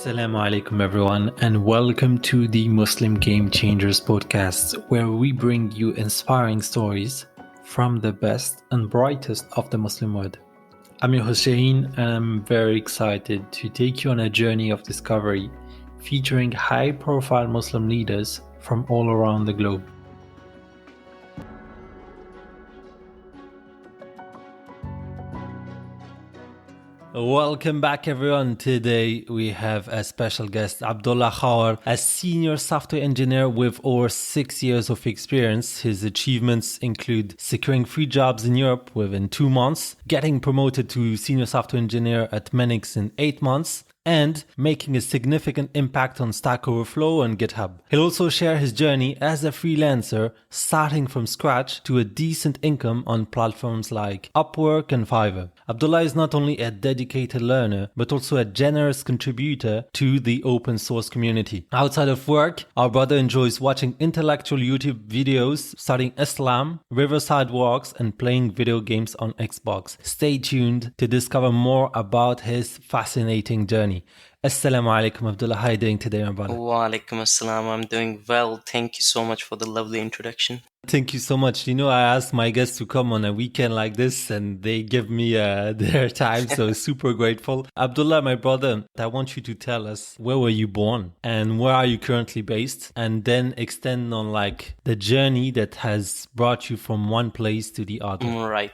Assalamu alaikum everyone, and welcome to the Muslim Game Changers podcast, where we bring you inspiring stories from the best and brightest of the Muslim world. I'm your Hussein, and I'm very excited to take you on a journey of discovery featuring high-profile Muslim leaders from all around the globe. Welcome back everyone. Today we have a special guest, Abdullah Khawer, a senior software engineer with over 6 years of experience. His achievements include securing 3 jobs in Europe within 2 months, getting promoted to senior software engineer at Menix in 8 months, and making a significant impact on Stack Overflow and GitHub. He'll also share his journey as a freelancer, starting from scratch to a decent income on platforms like Upwork and Fiverr. Abdullah is not only a dedicated learner, but also a generous contributor to the open source community. Outside of work, our brother enjoys watching intellectual YouTube videos, studying Islam, riverside walks, and playing video games on Xbox. Stay tuned to discover more about his fascinating journey. Assalamu alaikum, Abdullah. How are you doing today, my brother? Wa alaikum assalam. I'm doing well. Thank you so much for the lovely introduction. Thank you so much. I asked my guests to come on a weekend like this and they give me their time. So super grateful. Abdullah, my brother, I want you to tell us, where were you born and where are you currently based? And then extend on the journey that has brought you from one place to the other. Right.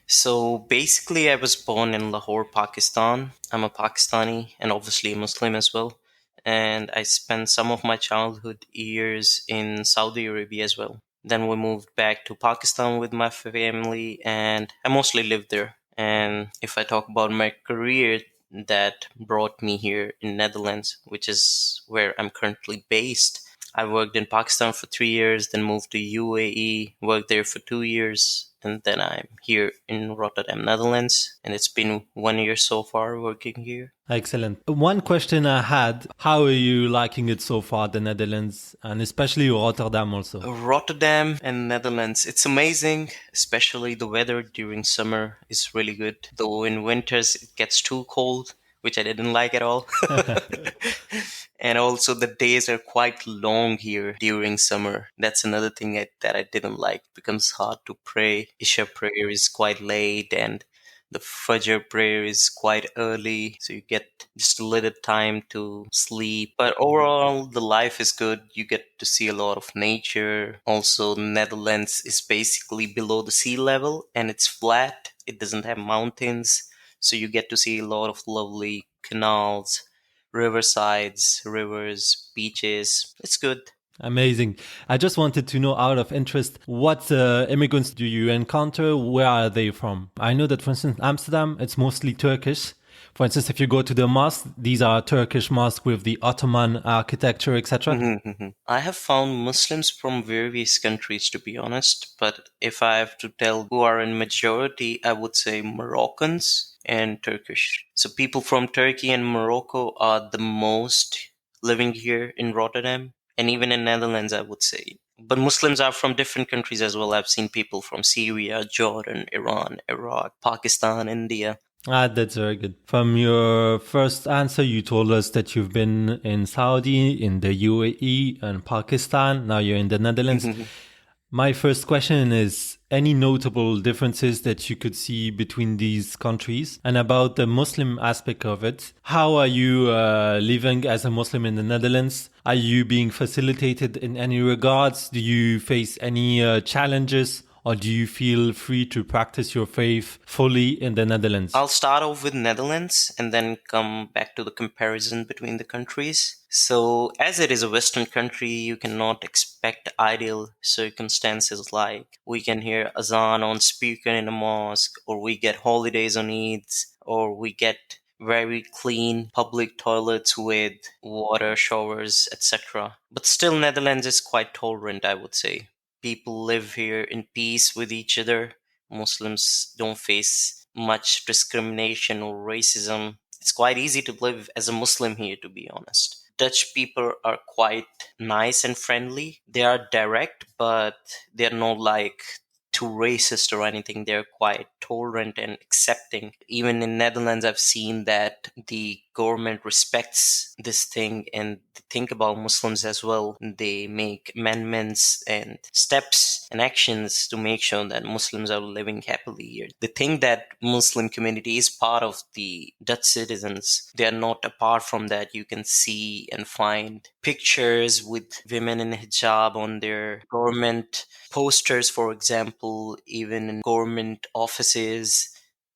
So basically, I was born in Lahore, Pakistan. I'm a Pakistani and obviously a Muslim as well. And I spent some of my childhood years in Saudi Arabia as well. Then we moved back to Pakistan with my family and I mostly lived there. And if I talk about my career, that brought me here in Netherlands, which is where I'm currently based. I worked in Pakistan for 3 years, then moved to UAE, worked there for 2 years, and then I'm here in Rotterdam, Netherlands. And it's been 1 year so far working here. Excellent. One question I had, how are you liking it so far, the Netherlands, and especially Rotterdam also? Rotterdam and Netherlands, it's amazing, especially the weather during summer is really good. Though in winters it gets too cold, which I didn't like at all. And also the days are quite long here during summer. That's another thing that I didn't like. It becomes hard to pray. Isha prayer is quite late and the Fajr prayer is quite early. So you get just a little time to sleep. But overall, the life is good. You get to see a lot of nature. Also, Netherlands is basically below the sea level and it's flat. It doesn't have mountains. So you get to see a lot of lovely canals, riversides, rivers, beaches. It's good. Amazing. I just wanted to know, out of interest, what immigrants do you encounter? Where are they from? I know that, for instance, Amsterdam, it's mostly Turkish. For instance, if you go to the mosque, these are Turkish mosques with the Ottoman architecture, etc. I have found Muslims from various countries, to be honest. But if I have to tell who are in majority, I would say Moroccans and Turkish. So people from Turkey and Morocco are the most living here in Rotterdam. And even in Netherlands, I would say. But Muslims are from different countries as well. I've seen people from Syria, Jordan, Iran, Iraq, Pakistan, India. That's very good. From your first answer, you told us that you've been in Saudi, in the UAE, and Pakistan. Now you're in the Netherlands. My first question is, any notable differences that you could see between these countries? And about the Muslim aspect of it, how are you living as a Muslim in the Netherlands? Are you being facilitated in any regards? Do you face any challenges? Or do you feel free to practice your faith fully in the Netherlands? I'll start off with Netherlands and then come back to the comparison between the countries. So as it is a Western country, you cannot expect ideal circumstances like we can hear azan on speaker in a mosque, or we get holidays on Eids, or we get very clean public toilets with water showers, etc. But still, Netherlands is quite tolerant, I would say. People live here in peace with each other. Muslims don't face much discrimination or racism. It's quite easy to live as a Muslim here, to be honest. Dutch people are quite nice and friendly. They are direct, but they're not like too racist or anything. They're quite tolerant and accepting. Even in Netherlands, I've seen that the government respects this thing and they think about Muslims as well. They make amendments and steps and actions to make sure that Muslims are living happily here. They think that Muslim community is part of the Dutch citizens. They are not apart from that. You can see and find pictures with women in hijab on their government posters, for example, even in government offices.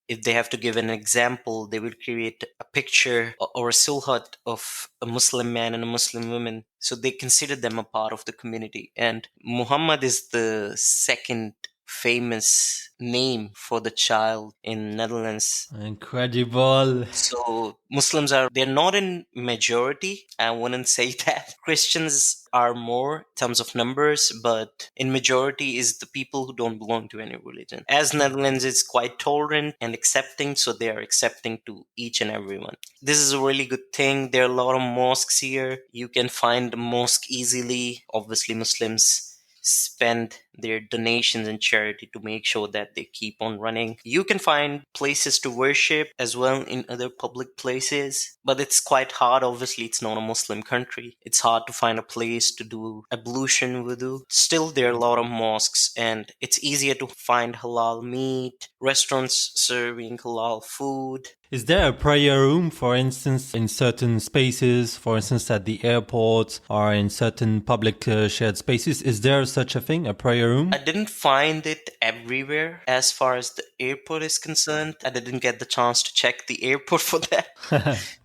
If they have to give an example, they will create a picture or a silhouette of a Muslim man and a Muslim woman. So they consider them a part of the community. And Muhammad is the second famous name for the child in Netherlands. Incredible. So Muslims they're not in majority. I wouldn't say that. Christians are more in terms of numbers, but in majority is the people who don't belong to any religion. As Netherlands is quite tolerant and accepting, so they are accepting to each and everyone. This is a really good thing. There are a lot of mosques here. You can find a mosque easily. Obviously, Muslims spend their donations and charity to make sure that they keep on running. You can find places to worship as well in other public places, but it's quite hard. Obviously, it's not a Muslim country. It's hard to find a place to do ablution wudu. Still, there are a lot of mosques, and it's easier to find halal meat, restaurants serving halal food. Is there a prayer room, for instance, in certain spaces, for instance, at the airport or in certain public shared spaces? Is there such a thing, a prayer room? I didn't find it everywhere as far as the airport is concerned. I didn't get the chance to check the airport for that.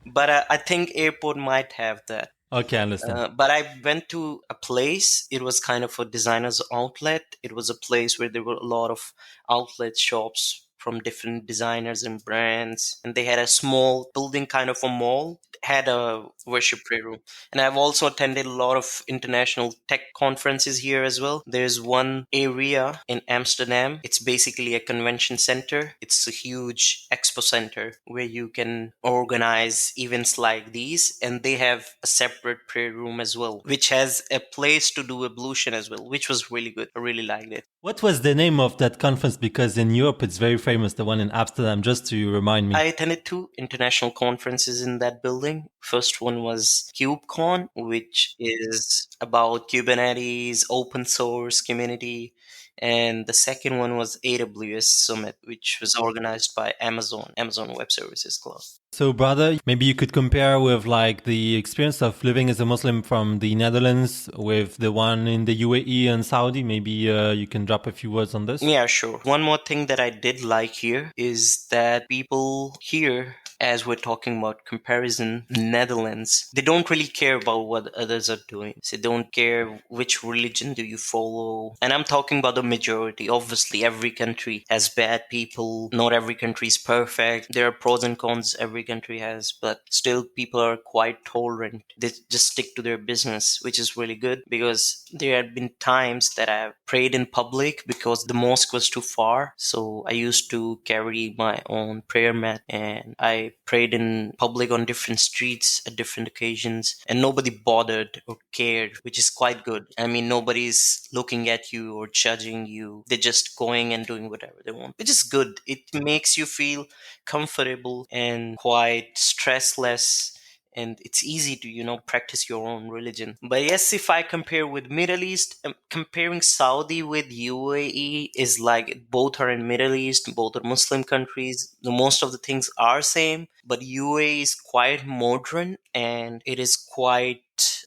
But I think airport might have that. Okay, I understand. But I went to a place, it was kind of a designer's outlet. It was a place where there were a lot of outlet shops from different designers and brands. And they had a small building, kind of a mall, had a worship prayer room. And I've also attended a lot of international tech conferences here as well. There's one area in Amsterdam. It's basically a convention center. It's a huge expo center where you can organize events like these. And they have a separate prayer room as well, which has a place to do ablution as well, which was really good. I really liked it. What was the name of that conference? Because in Europe, it's very famous, the one in Amsterdam, just to remind me. I attended 2 international conferences in that building. First one was KubeCon, which is about Kubernetes, open source community. And the second one was AWS Summit, which was organized by Amazon Web Services Club. So, brother, maybe you could compare with like the experience of living as a Muslim from the Netherlands with the one in the UAE and Saudi. Maybe you can drop a few words on this. Yeah, sure. One more thing that I did like here is that people here, as we're talking about comparison, Netherlands, they don't really care about what others are doing. So they don't care which religion do you follow. And I'm talking about the majority. Obviously, every country has bad people. Not every country is perfect. There are pros and cons every country has, but still people are quite tolerant. They just stick to their business, which is really good, because there have been times that I've prayed in public because the mosque was too far. So I used to carry my own prayer mat and I prayed in public on different streets at different occasions, and nobody bothered or cared, which is quite good. I mean, nobody's looking at you or judging you. They're just going and doing whatever they want, which is good. It makes you feel comfortable and quite stressless, and it's easy to practice your own religion. But yes, if I compare with Middle East, comparing Saudi with UAE is like both are in Middle East, both are Muslim countries. The most of the things are same, but UAE is quite modern and it is quite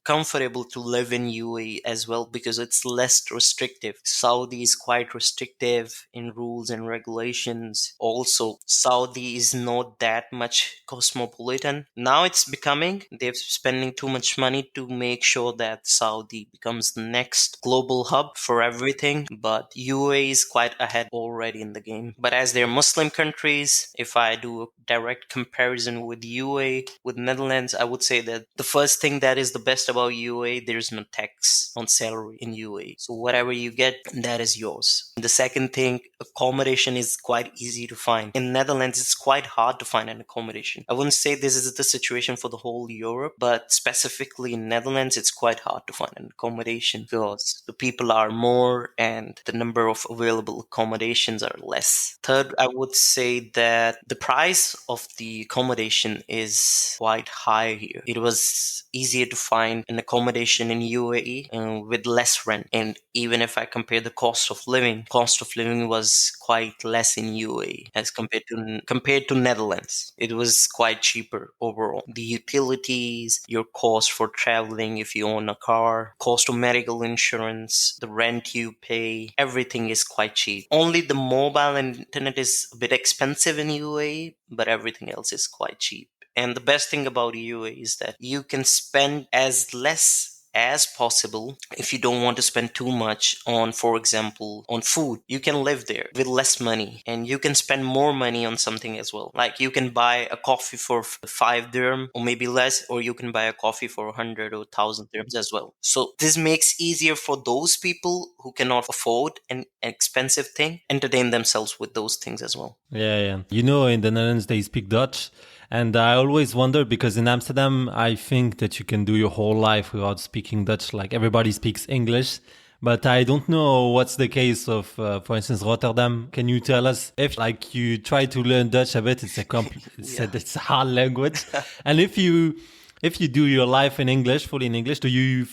comfortable to live in UAE as well because it's less restrictive. Saudi is quite restrictive in rules and regulations. Also, Saudi is not that much cosmopolitan. Now it's becoming, they're spending too much money to make sure that Saudi becomes the next global hub for everything, but UAE is quite ahead already in the game. But as they're Muslim countries, if I do a direct comparison with UAE, with Netherlands, I would say that the first thing that is the best about UAE, there's no tax on salary in UAE. So whatever you get, that is yours. The second thing, accommodation is quite easy to find. In Netherlands, it's quite hard to find an accommodation. I wouldn't say this is the situation for the whole Europe, but specifically in Netherlands, it's quite hard to find an accommodation because the people are more and the number of available accommodations are less. Third, I would say that the price of the accommodation is quite high here. It was easier to find an accommodation in UAE with less rent. And even if I compare the cost of living was quite less in UAE as compared to Netherlands. It was quite cheaper overall. The utilities, your cost for traveling if you own a car, cost of medical insurance, the rent you pay, everything is quite cheap. Only the mobile and internet is a bit expensive in UAE, but everything else is quite cheap. And the best thing about UAE is that you can spend as less as possible. If you don't want to spend too much on, for example, on food, you can live there with less money and you can spend more money on something as well. Like you can buy a coffee for 5 dirham or maybe less, or you can buy a coffee for 100 or 1,000 dirhams as well. So this makes easier for those people who cannot afford an expensive thing, entertain themselves with those things as well. Yeah. You know, in the Netherlands, they speak Dutch. And I always wonder because in Amsterdam, I think that you can do your whole life without speaking Dutch. Like everybody speaks English. But I don't know what's the case of, for instance, Rotterdam. Can you tell us if like you try to learn Dutch a bit, it's a hard language. And if you do your life in English, fully in English, do you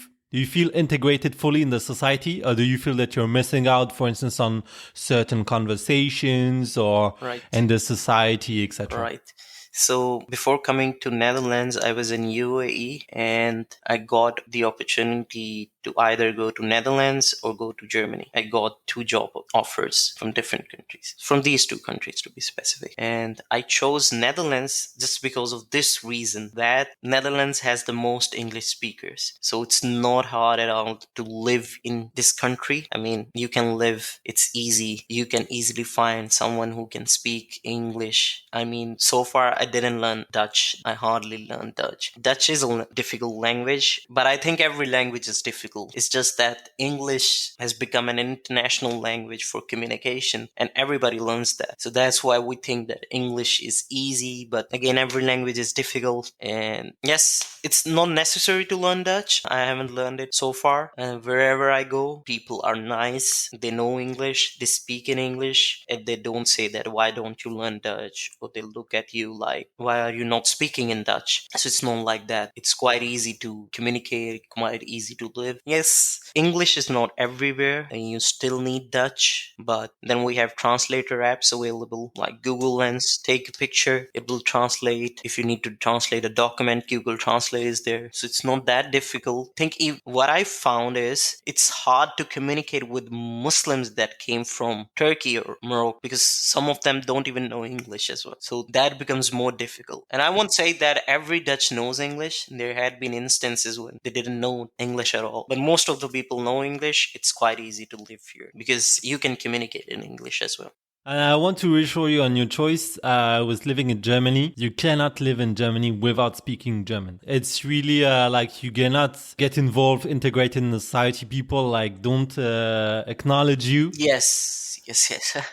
feel integrated fully in the society, or do you feel that you're missing out, for instance, on certain conversations or in the society, etc.? Right. So before coming to Netherlands, I was in UAE and I got the opportunity to either go to Netherlands or go to Germany. I got 2 job offers from different countries, from these 2 countries to be specific. And I chose Netherlands just because of this reason, that Netherlands has the most English speakers. So it's not hard at all to live in this country. I mean, you can live, it's easy. You can easily find someone who can speak English. I mean, so far I didn't learn Dutch. I hardly learned Dutch. Dutch is a difficult language, but I think every language is difficult. It's just that English has become an international language for communication and everybody learns that. So that's why we think that English is easy, but again, every language is difficult. And yes, it's not necessary to learn Dutch. I haven't learned it so far. Wherever I go, people are nice. They know English. They speak in English. And they don't say that, why don't you learn Dutch? Or they look at you like, why are you not speaking in Dutch? So it's not like that. It's quite easy to communicate, quite easy to live. Yes, English is not everywhere and you still need Dutch, but then we have translator apps available like Google Lens. Take a picture, it will translate. If you need to translate a document, Google Translate is there. So it's not that difficult. What I found is it's hard to communicate with Muslims that came from Turkey or Morocco because some of them don't even know English as well. So that becomes more difficult. And I won't say that every Dutch knows English. There had been instances when they didn't know English at all. But most of the people know English. It's quite easy to live here because you can communicate in English as well. And I want to reassure you on your choice. I was living in Germany. You cannot live in Germany without speaking German. It's really like you cannot get involved, integrated in the society. People like don't acknowledge you. Yes.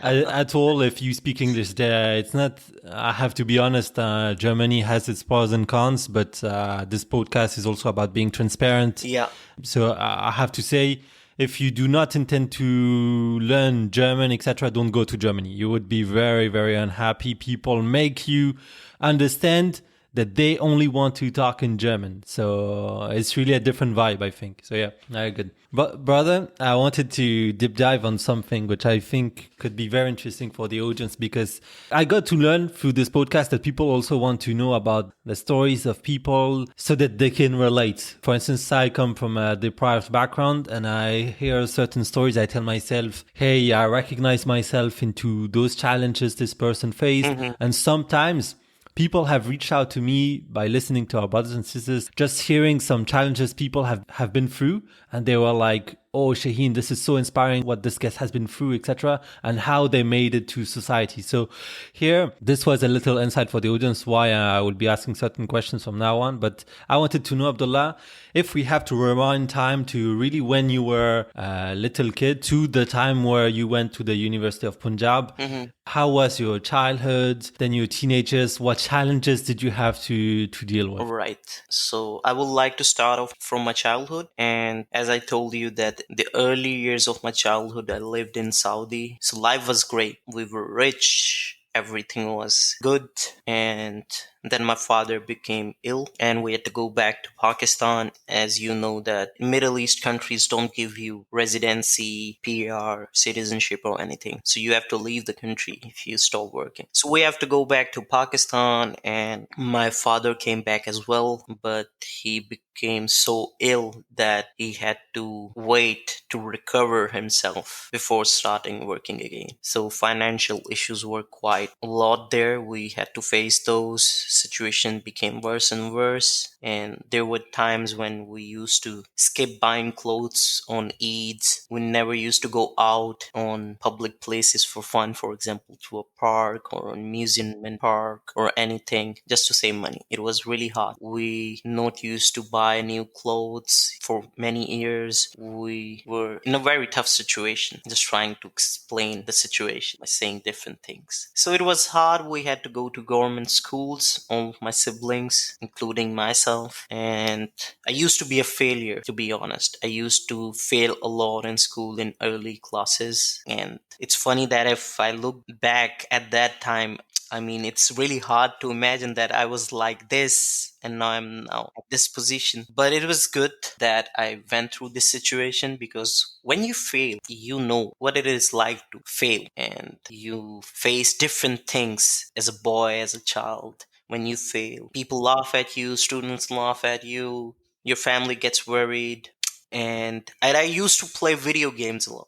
At all if you speak English there. It's not, I have to be honest, Germany has its pros and cons, but this podcast is also about being transparent. Yeah. So I have to say, if you do not intend to learn German, etc., don't go to Germany. You would be very, very unhappy. People make you understand that they only want to talk in German. So it's really a different vibe, I think. So yeah, very good. But brother, I wanted to deep dive on something which I think could be very interesting for the audience, because I got to learn through this podcast that people also want to know about the stories of people so that they can relate. For instance, I come from a deprived background and I hear certain stories. I tell myself, hey, I recognize myself into those challenges this person faced. Mm-hmm. And sometimes people have reached out to me by listening to our brothers and sisters, just hearing some challenges people have been through. And they were like, oh, Shaheen, this is so inspiring what this guest has been through, etc., and how they made it to society. So here, this was a little insight for the audience why I will be asking certain questions from now on. But I wanted to know, Abdullah, if we have to rewind time to really when you were a little kid to the time where you went to the University of Punjab, how was your childhood, then your teenagers? What challenges did you have to deal with? Right. So I would like to start off from my childhood. And as I told you that the early years of my childhood, I lived in Saudi. So life was great. We were rich. Everything was good. And then my father became ill and we had to go back to Pakistan. As you know that Middle East countries don't give you residency, PR, citizenship or anything. So you have to leave the country if you stop working. So we have to go back to Pakistan and my father came back as well, but he became so ill that he had to wait to recover himself before starting working again. So financial issues were quite a lot there. We had to face those. Situation became worse and worse, and there were times when we used to skip buying clothes on Eids. We never used to go out on public places for fun, for example to a park or a museum and park or anything, just to save money. It was really hard. We not used to buy new clothes for many years. We were in a very tough situation, just trying to explain the situation by saying different things. So it was hard. We had to go to government schools, all of my siblings, including myself. And I used to be a failure, to be honest. I used to fail a lot in school in early classes. And it's funny that if I look back at that time, I mean, it's really hard to imagine that I was like this and now I'm now at this position. But it was good that I went through this situation because when you fail, you know what it is like to fail and you face different things as a boy, as a child. When you fail, people laugh at you, students laugh at you, your family gets worried. And I used to play video games a lot.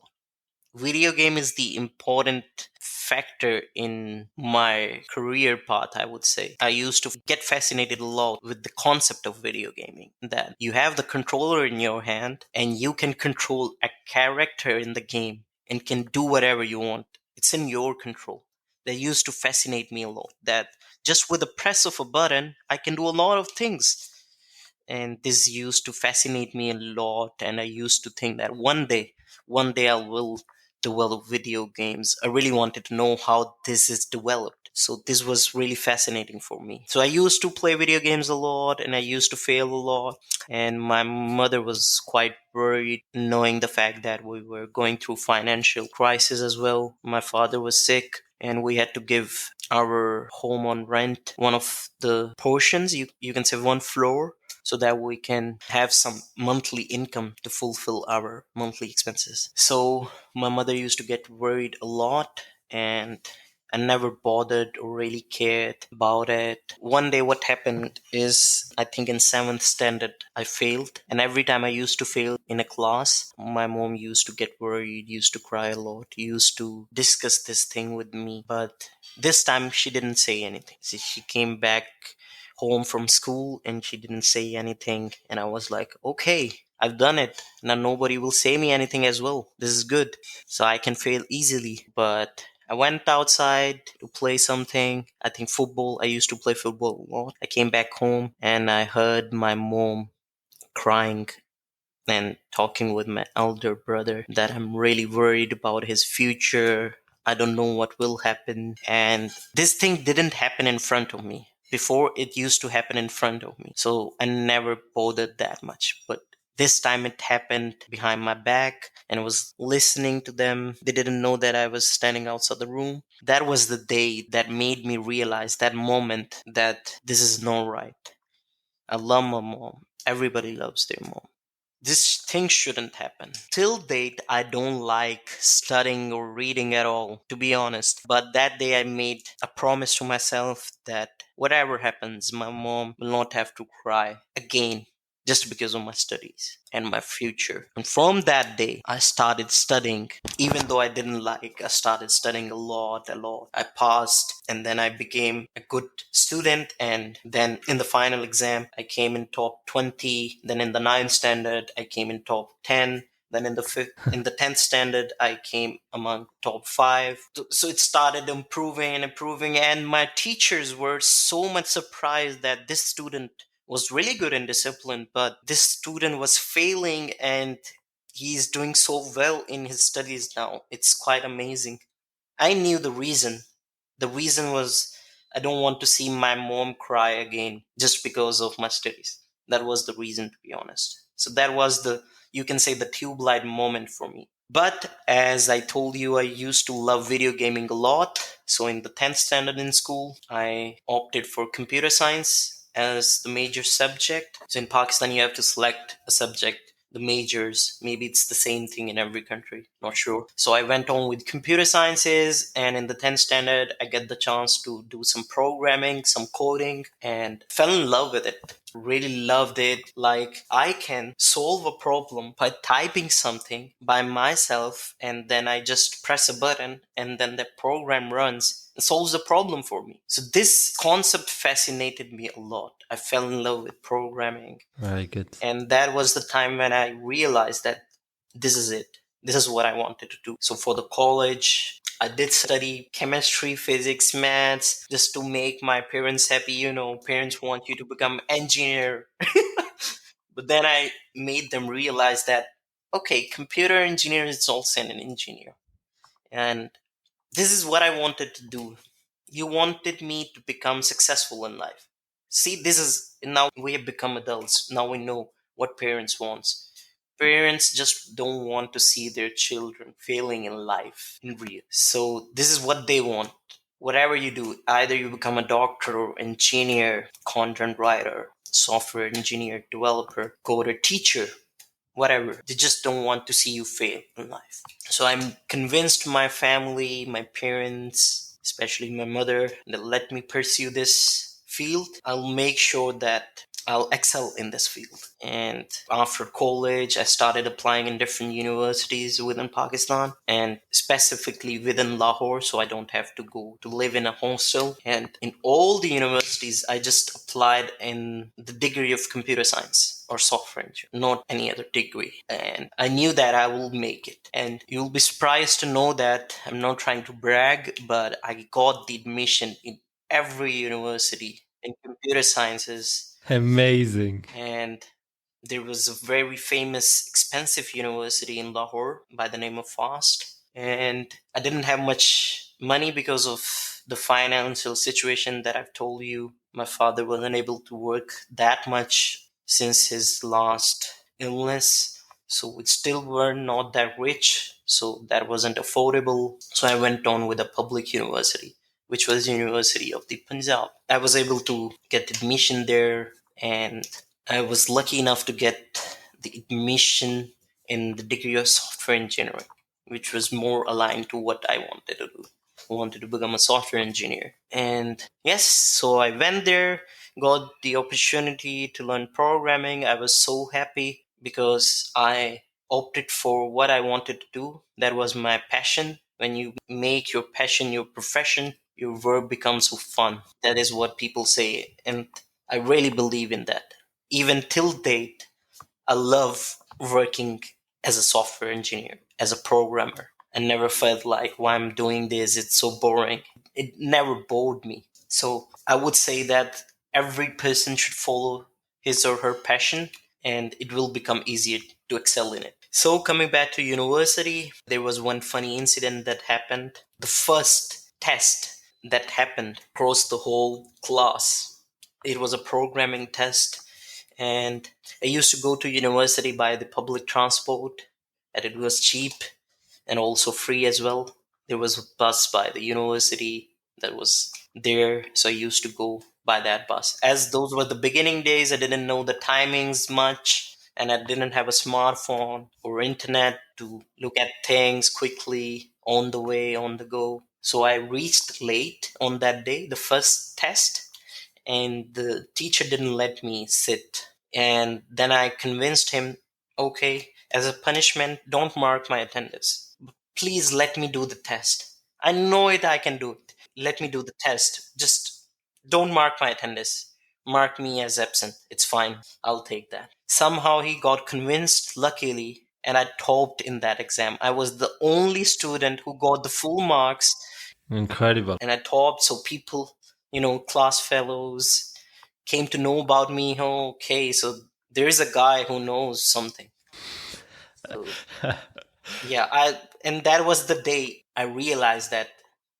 Video game is the important factor in my career path, I would say. I used to get fascinated a lot with the concept of video gaming, that you have the controller in your hand and you can control a character in the game and can do whatever you want. It's in your control. That used to fascinate me a lot, that just with the press of a button I can do a lot of things. And this used to fascinate me a lot, and I used to think that one day I will develop video games. I really wanted to know how this is developed. So this was really fascinating for me. So I used to play video games a lot and I used to fail a lot. And my mother was quite worried, knowing the fact that we were going through financial crisis as well. My father was sick and we had to give our home on rent, one of the portions, you can say one floor, so that we can have some monthly income to fulfill our monthly expenses. So my mother used to get worried a lot, and I never bothered or really cared about it. One day what happened is, I think in 7th standard I failed, and every time I used to fail in a class, my mom used to get worried, used to cry a lot, used to discuss this thing with me. But this time she didn't say anything. So she came back home from school and she didn't say anything, and I was like, okay, I've done it. Now nobody will say me anything as well. This is good. So I can fail easily. But I went outside to play something. I think football. I used to play football a lot. I came back home and I heard my mom crying and talking with my elder brother that I'm really worried about his future. I don't know what will happen. And this thing didn't happen in front of me. Before, it used to happen in front of me. So I never bothered that much. But this time it happened behind my back, and I was listening to them. They didn't know that I was standing outside the room. That was the day that made me realize, that moment, that this is not right. I love my mom. Everybody loves their mom. This thing shouldn't happen. Till date, I don't like studying or reading at all, to be honest. But that day I made a promise to myself that whatever happens, my mom will not have to cry again just because of my studies and my future. And from that day, I started studying. Even though I didn't like, I started studying a lot, a lot. I passed, and then I became a good student. And then in the final exam, I came in top 20. Then in the 9th standard, I came in top 10. Then in the 10th standard, I came among top 5. So it started improving and improving, and my teachers were so much surprised that this student was really good in discipline, but this student was failing and he's doing so well in his studies now. It's quite amazing. I knew the reason. The reason was I don't want to see my mom cry again just because of my studies. That was the reason, to be honest. So that was you can say, the tube light moment for me. But as I told you, I used to love video gaming a lot. So in the 10th standard in school, I opted for computer science as the major subject. So in Pakistan, you have to select a subject, the majors. Maybe it's the same thing in every country, not sure. So I went on with computer sciences, and in the 10th standard I get the chance to do some programming, some coding, and fell in love with it. Really loved it. Like, I can solve a problem by typing something by myself, and then I just press a button and then the program runs and solves the problem for me. So this concept fascinated me a lot. I fell in love with programming. Very good. And that was the time when I realized that this is it. This is what I wanted to do. So for the college, I did study chemistry, physics, maths, just to make my parents happy. You know, parents want you to become engineer. But then I made them realize that, okay, computer engineer is also an engineer. And this is what I wanted to do. You wanted me to become successful in life. See, this is now we have become adults. Now we know what parents want. Parents just don't want to see their children failing in life in real. So this is what they want. Whatever you do, either you become a doctor or engineer, content writer, software engineer, developer, coder, teacher, whatever. They just don't want to see you fail in life. So I'm convinced my family, my parents, especially my mother, that let me pursue this field. I'll make sure that I'll excel in this field. And after college, I started applying in different universities within Pakistan, and specifically within Lahore, so I don't have to go to live in a hostel. And in all the universities, I just applied in the degree of computer science or software engineering, not any other degree. And I knew that I will make it. And you'll be surprised to know that I'm not trying to brag, but I got the admission in every university in computer sciences. Amazing. And there was a very famous, expensive university in Lahore by the name of FAST. And I didn't have much money because of the financial situation that I've told you. My father wasn't able to work that much since his last illness. So we still were not that rich. So that wasn't affordable. So I went on with a public university, which was University of the Punjab. I was able to get admission there, and I was lucky enough to get the admission in the degree of software engineering, which was more aligned to what I wanted to do. I wanted to become a software engineer. And yes, so I went there, got the opportunity to learn programming. I was so happy because I opted for what I wanted to do. That was my passion. When you make your passion your profession, your work becomes so fun. That is what people say. And I really believe in that. Even till date, I love working as a software engineer, as a programmer. I never felt like, why I'm doing this, it's so boring. It never bored me. So I would say that every person should follow his or her passion, and it will become easier to excel in it. So coming back to university, there was one funny incident that happened. The first test that happened across the whole class, it was a programming test, and I used to go to university by the public transport, and it was cheap and also free as well. There was a bus by the university that was there, so I used to go by that bus. As those were the beginning days, I didn't know the timings much, and I didn't have a smartphone or internet to look at things quickly on the way, on the go. So I reached late on that day, the first test, and the teacher didn't let me sit. And then I convinced him, okay, as a punishment, don't mark my attendance. Please let me do the test. I know it, I can do it. Let me do the test. Just don't mark my attendance. Mark me as absent. It's fine. I'll take that. Somehow he got convinced, luckily, and I topped in that exam. I was the only student who got the full marks, Incredible. and I topped. So people, class fellows came to know about me. Oh, okay, so there is a guy who knows something. So yeah, and that was the day I realized that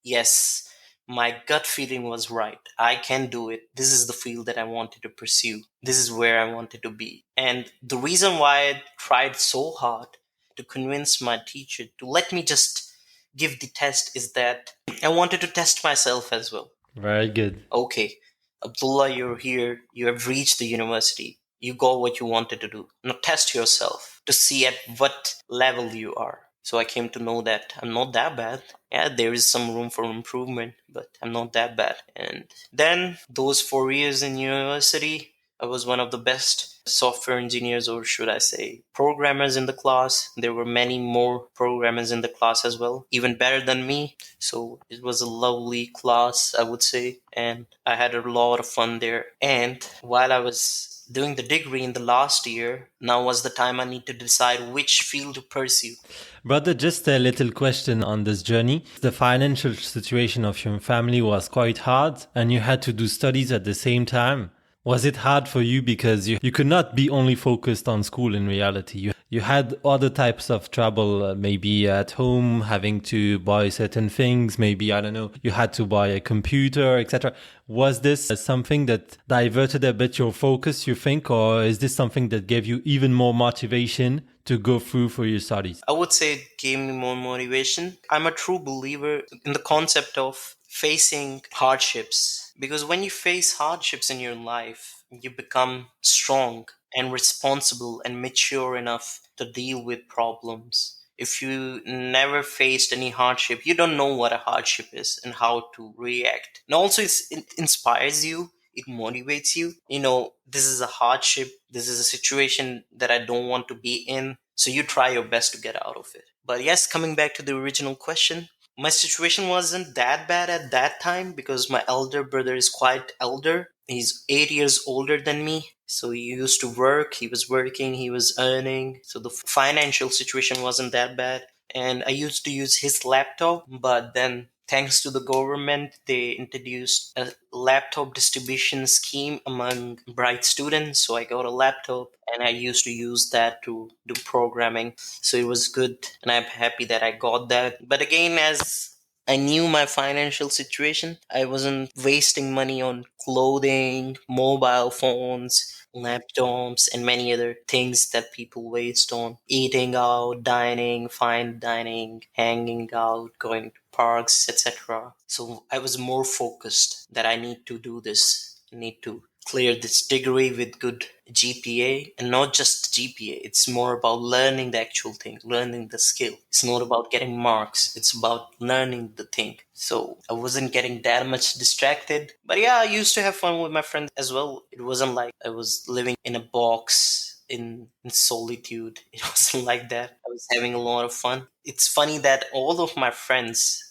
yes, my gut feeling was right. I can do it. This is the field that I wanted to pursue. This is where I wanted to be. And the reason why I tried so hard to convince my teacher to let me just give the test is that I wanted to test myself as well. Very good. Okay, Abdullah, you're here. You have reached the university. You got what you wanted to do. Now test yourself to see at what level you are. So I came to know that I'm not that bad. Yeah, there is some room for improvement, but I'm not that bad. And then those 4 years in university, I was one of the best software engineers, or should I say programmers in the class. There were many more programmers in the class as well, even better than me. So it was a lovely class, I would say, and I had a lot of fun there. And while I was doing the degree in the last year, now was the time I need to decide which field to pursue. Brother, just a little question on this journey. The financial situation of your family was quite hard and you had to do studies at the same time. Was it hard for you because you could not be only focused on school in reality? You had other types of trouble, maybe at home, having to buy certain things. Maybe, I don't know, you had to buy a computer, etc. Was this something that diverted a bit your focus, you think? Or is this something that gave you even more motivation to go through for your studies? I would say it gave me more motivation. I'm a true believer in the concept of facing hardships, because when you face hardships in your life, you become strong and responsible and mature enough to deal with problems. If you never faced any hardship, you don't know what a hardship is and how to react. And also, it inspires you, it motivates you. This is a hardship, this is a situation that I don't want to be in. So you try your best to get out of it. But yes, coming back to the original question, my situation wasn't that bad at that time because my elder brother is quite elder. He's 8 years older than me. So he used to work, he was working, he was earning. So the financial situation wasn't that bad. And I used to use his laptop, but then thanks to the government, they introduced a laptop distribution scheme among bright students. So I got a laptop and I used to use that to do programming. So it was good and I'm happy that I got that. But again, as I knew my financial situation, I wasn't wasting money on clothing, mobile phones, laptops, and many other things that people waste on eating out, dining, fine dining, hanging out, going to parks, etc. So I was more focused that I need to do this, need to clear this degree with good GPA, and not just GPA. It's more about learning the actual thing, learning the skill. It's not about getting marks. It's about learning the thing. So I wasn't getting that much distracted. But yeah, I used to have fun with my friends as well. It wasn't like I was living in a box in solitude. It wasn't like that. I was having a lot of fun. It's funny that all of my friends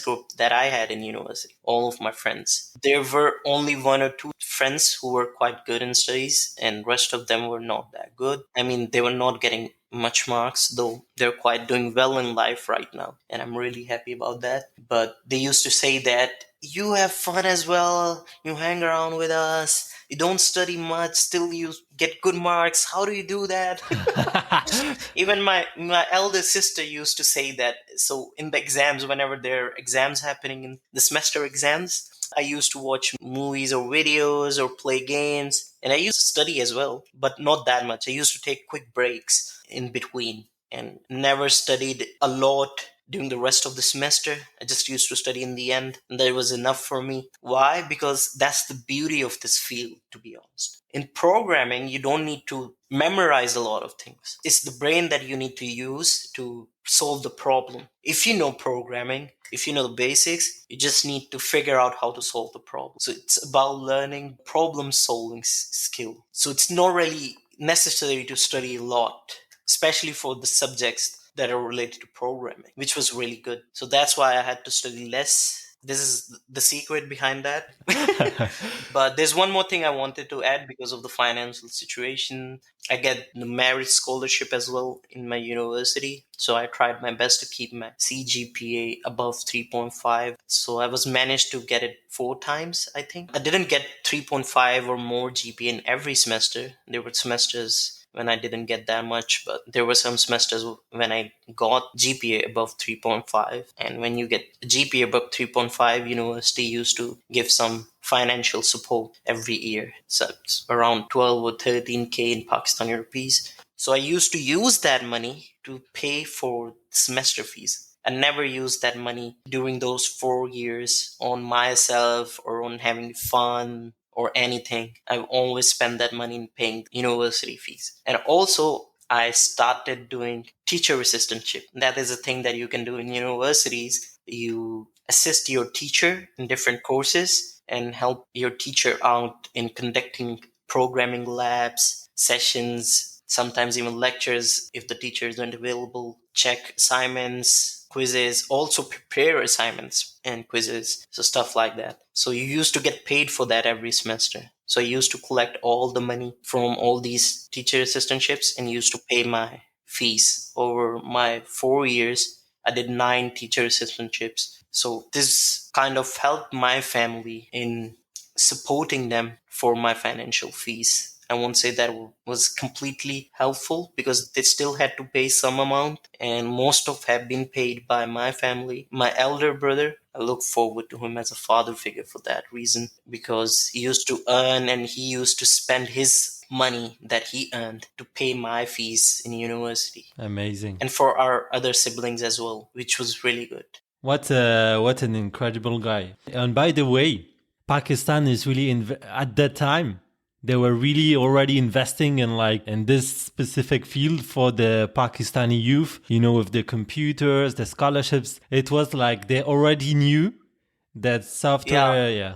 group that I had in university, all of my friends, there were only one or two friends who were quite good in studies and rest of them were not that good. I mean, they were not getting much marks, though they're quite doing well in life right now and I'm really happy about that. But they used to say that you have fun as well, you hang around with us, you don't study much, still you get good marks, how do you do that? Even my elder sister used to say that. So in the exams, whenever there are exams happening in the semester exams, I used to watch movies or videos or play games, and I used to study as well, but not that much. I used to take quick breaks in between and never studied a lot during the rest of the semester. I just used to study in the end, and that was enough for me. Why? Because that's the beauty of this field, to be honest. In programming, you don't need to memorize a lot of things. It's the brain that you need to use to solve the problem. If you know programming, if you know the basics, you just need to figure out how to solve the problem. So it's about learning problem solving skill. So it's not really necessary to study a lot, especially for the subjects that are related to programming, which was really good. So that's why I had to study less This is the secret behind that. But there's one more thing I wanted to add because of the financial situation. I get the merit scholarship as well in my university. So I tried my best to keep my CGPA above 3.5. So I was managed to get it 4 times, I think. I didn't get 3.5 or more GPA in every semester. There were semesters when I didn't get that much, but there were some semesters when I got GPA above 3.5. And when you get GPA above 3.5, university used to give some financial support every year. So it's around 12 or 13K in Pakistani rupees. So I used to use that money to pay for semester fees. I never used that money during those 4 years on myself or on having fun or anything. I've always spent that money in paying university fees. And also, I started doing teacher assistantship. That is a thing that you can do in universities. You assist your teacher in different courses and help your teacher out in conducting programming labs, sessions, sometimes even lectures if the teacher isn't available, check assignments, quizzes, also prepare assignments and quizzes, so stuff like that. So you used to get paid for that every semester. So I used to collect all the money from all these teacher assistantships and used to pay my fees over my 4 years. I did 9 teacher assistantships. So this kind of helped my family in supporting them for my financial fees. I won't say that was completely helpful because they still had to pay some amount, and most of have been paid by my family. My elder brother, I look forward to him as a father figure for that reason, because he used to earn and he used to spend his money that he earned to pay my fees in university Amazing. and for our other siblings as well, which was really good. What an incredible guy. And by the way, Pakistan is really at that time they were really already investing in like in this specific field for the Pakistani youth, with the computers, the scholarships. It was like they already knew that Yeah, software, yeah.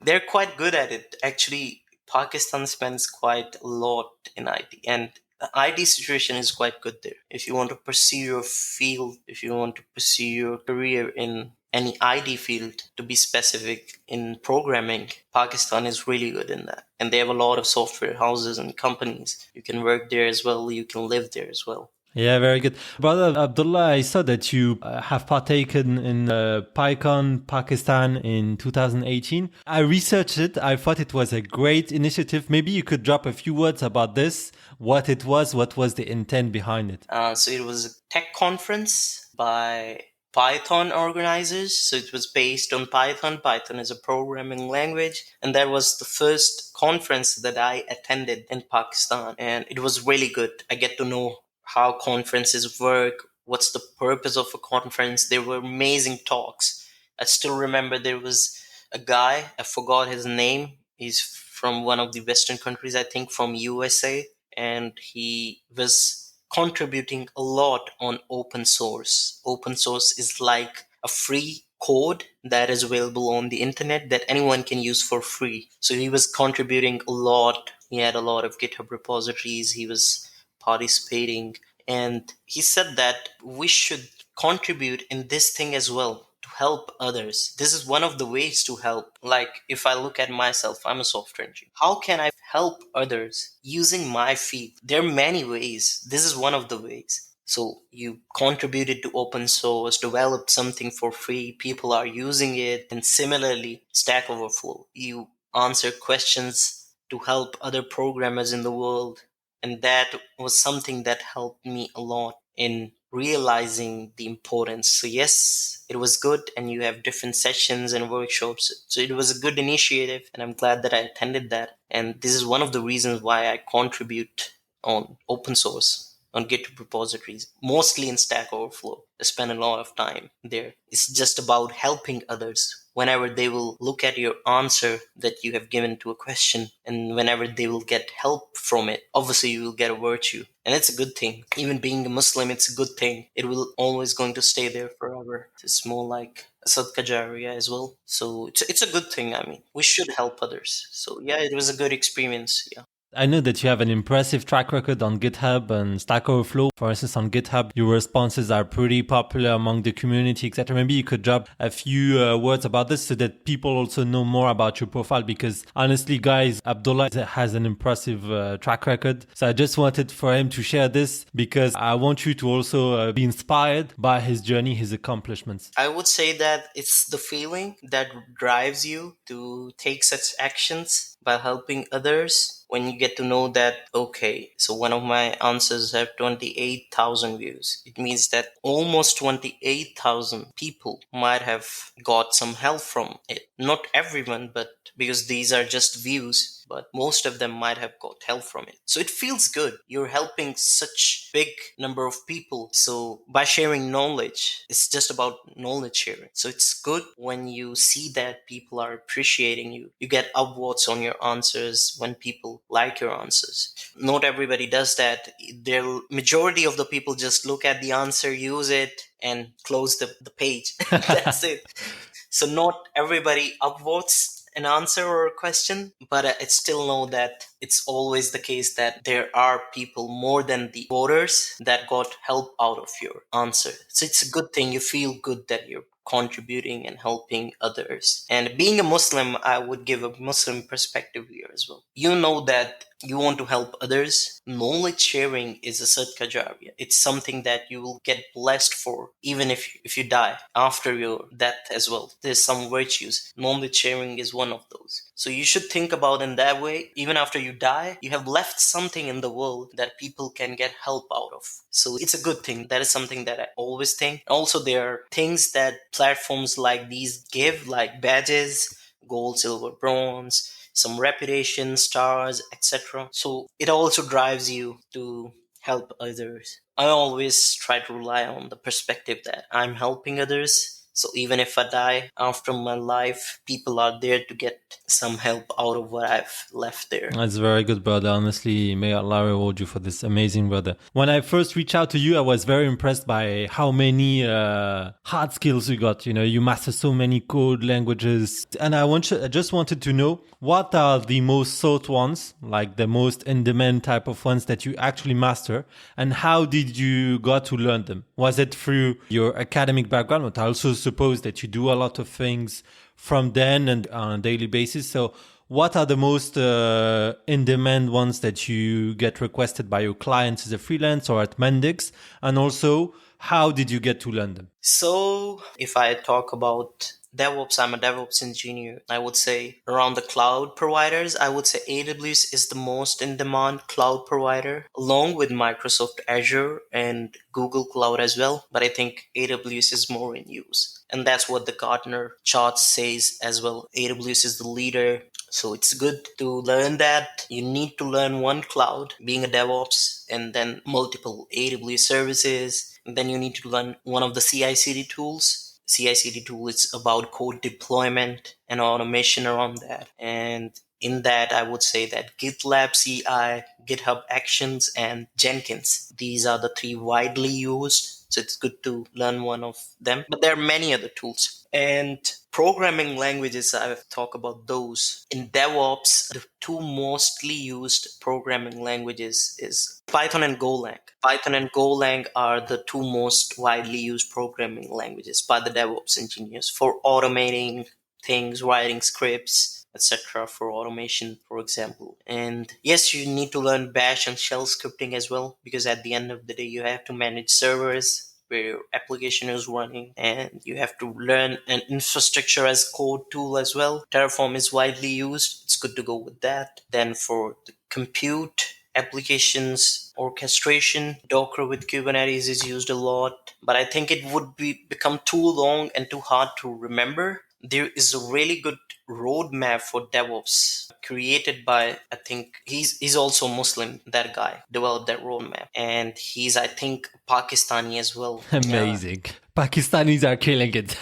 they're quite good at it. Actually, Pakistan spends quite a lot in IT, and the IT situation is quite good there. If you want to pursue your field, if you want to pursue your career in any IT field, to be specific in programming, Pakistan is really good in that. And they have a lot of software houses and companies. You can work there as well, you can live there as well. Yeah, very good. Brother Abdullah, I saw that you have partaken in PyCon Pakistan in 2018. I researched it. I thought it was a great initiative. Maybe you could drop a few words about this, what was the intent behind it? So it was a tech conference by Python organizers. So it was based on Python. Python is a programming language. And that was the first conference that I attended in Pakistan. And it was really good. I get to know how conferences work, what's the purpose of a conference. There were amazing talks. I still remember there was a guy, I forgot his name. He's from one of the Western countries, I think from USA. And he was contributing a lot on open source. Open source is like a free code that is available on the internet that anyone can use for free. So he was contributing a lot. He had a lot of GitHub repositories. He was participating. And he said that we should contribute in this thing as well to help others. This is one of the ways to help. Like if I look at myself, I'm a software engineer. How can I help others using my field? There are many ways. This is one of the ways. So you contributed to open source, developed something for free, people are using it, and similarly, Stack Overflow. You answer questions to help other programmers in the world. And that was something that helped me a lot in realizing the importance. So yes, it was good, and you have different sessions and workshops. So it was a good initiative, and I'm glad that I attended that. And this is one of the reasons why I contribute on open source, on GitHub repositories, mostly in Stack Overflow. I spend a lot of time there. It's just about helping others. Whenever they will look at your answer that you have given to a question, and whenever they will get help from it, obviously you will get a virtue. And it's a good thing. Even being a Muslim, it's a good thing. It will always going to stay there forever. It's more like a Sadaqa Jariyah as well. So it's a good thing. I mean, we should help others. So yeah, it was a good experience. Yeah. I know that you have an impressive track record on GitHub and Stack Overflow. For instance, on GitHub, your responses are pretty popular among the community, etc. Maybe you could drop a few words about this so that people also know more about your profile. Because honestly, guys, Abdullah has an impressive track record. So I just wanted for him to share this because I want you to also be inspired by his journey, his accomplishments. I would say that it's the feeling that drives you to take such actions by helping others. When you get to know that, okay, so one of my answers have 28,000 views, it means that almost 28,000 people might have got some help from it. Not everyone, but because these are just views, but most of them might have got help from it. So it feels good. You're helping such big number of people. So by sharing knowledge, it's just about knowledge sharing. So it's good when you see that people are appreciating you. You get upvotes on your answers when people like your answers. Not everybody does that. The majority of the people just look at the answer, use it, and close the page. That's it. So not everybody upvotes an answer or a question, but I still know that it's always the case that there are people more than the voters that got help out of your answer. So it's a good thing. You feel good that you're contributing and helping others. And being a Muslim, I would give a Muslim perspective here as well. You know that you want to help others. Knowledge sharing is a Sadaqa Jariyah. It's something that you will get blessed for, even if you die after your death as well. There's some virtues. Knowledge sharing is one of those. So you should think about in that way. Even after you die, you have left something in the world that people can get help out of. So it's a good thing. That is something that I always think. Also, there are things that platforms like these give, like badges, gold, silver, bronze, some reputation, stars, etc. So it also drives you to help others. I always try to rely on the perspective that I'm helping others. So even if I die after my life, people are there to get some help out of what I've left there. That's very good, brother. Honestly, may Allah reward you for this amazing, brother. When I first reached out to you, I was very impressed by how many hard skills you got. You know, you master so many code languages. And I just wanted to know, what are the most sought ones, like the most in-demand type of ones that you actually master? And how did you got to learn them? Was it through your academic background? But I also suppose that you do a lot of things from then and on a daily basis. So what are the most in-demand ones that you get requested by your clients as a freelance or at Mendix? And also, how did you get to learn them? So if I talk about DevOps, I'm a DevOps engineer. I would say around the cloud providers, I would say AWS is the most in-demand cloud provider, along with Microsoft Azure and Google Cloud as well. But I think AWS is more in use. And that's what the Gartner chart says as well. AWS is the leader. So it's good to learn that. You need to learn one cloud, being a DevOps, and then multiple AWS services. And then you need to learn one of the CI/CD tools. CI/CD tool is about code deployment and automation around that. And in that, I would say that GitLab CI, GitHub Actions, and Jenkins. These are the three widely used. So it's good to learn one of them. But there are many other tools. And programming languages, I've talked about those. In DevOps, the two mostly used programming languages is Python and Golang. Python and Golang are the two most widely used programming languages by the DevOps engineers for automating things, writing scripts, etc. for automation, for example. And yes, you need to learn Bash and shell scripting as well, because at the end of the day, you have to manage servers where your application is running, and you have to learn an infrastructure as code tool as well. Terraform is widely used. It's good to go with that. Then for the compute applications orchestration, Docker with Kubernetes is used a lot, but I think it would become too long and too hard to remember. There is a really good roadmap for DevOps created by, I think he's also Muslim, that guy developed that roadmap, and he's, I think, Pakistani as well. Amazing. Pakistanis are killing it.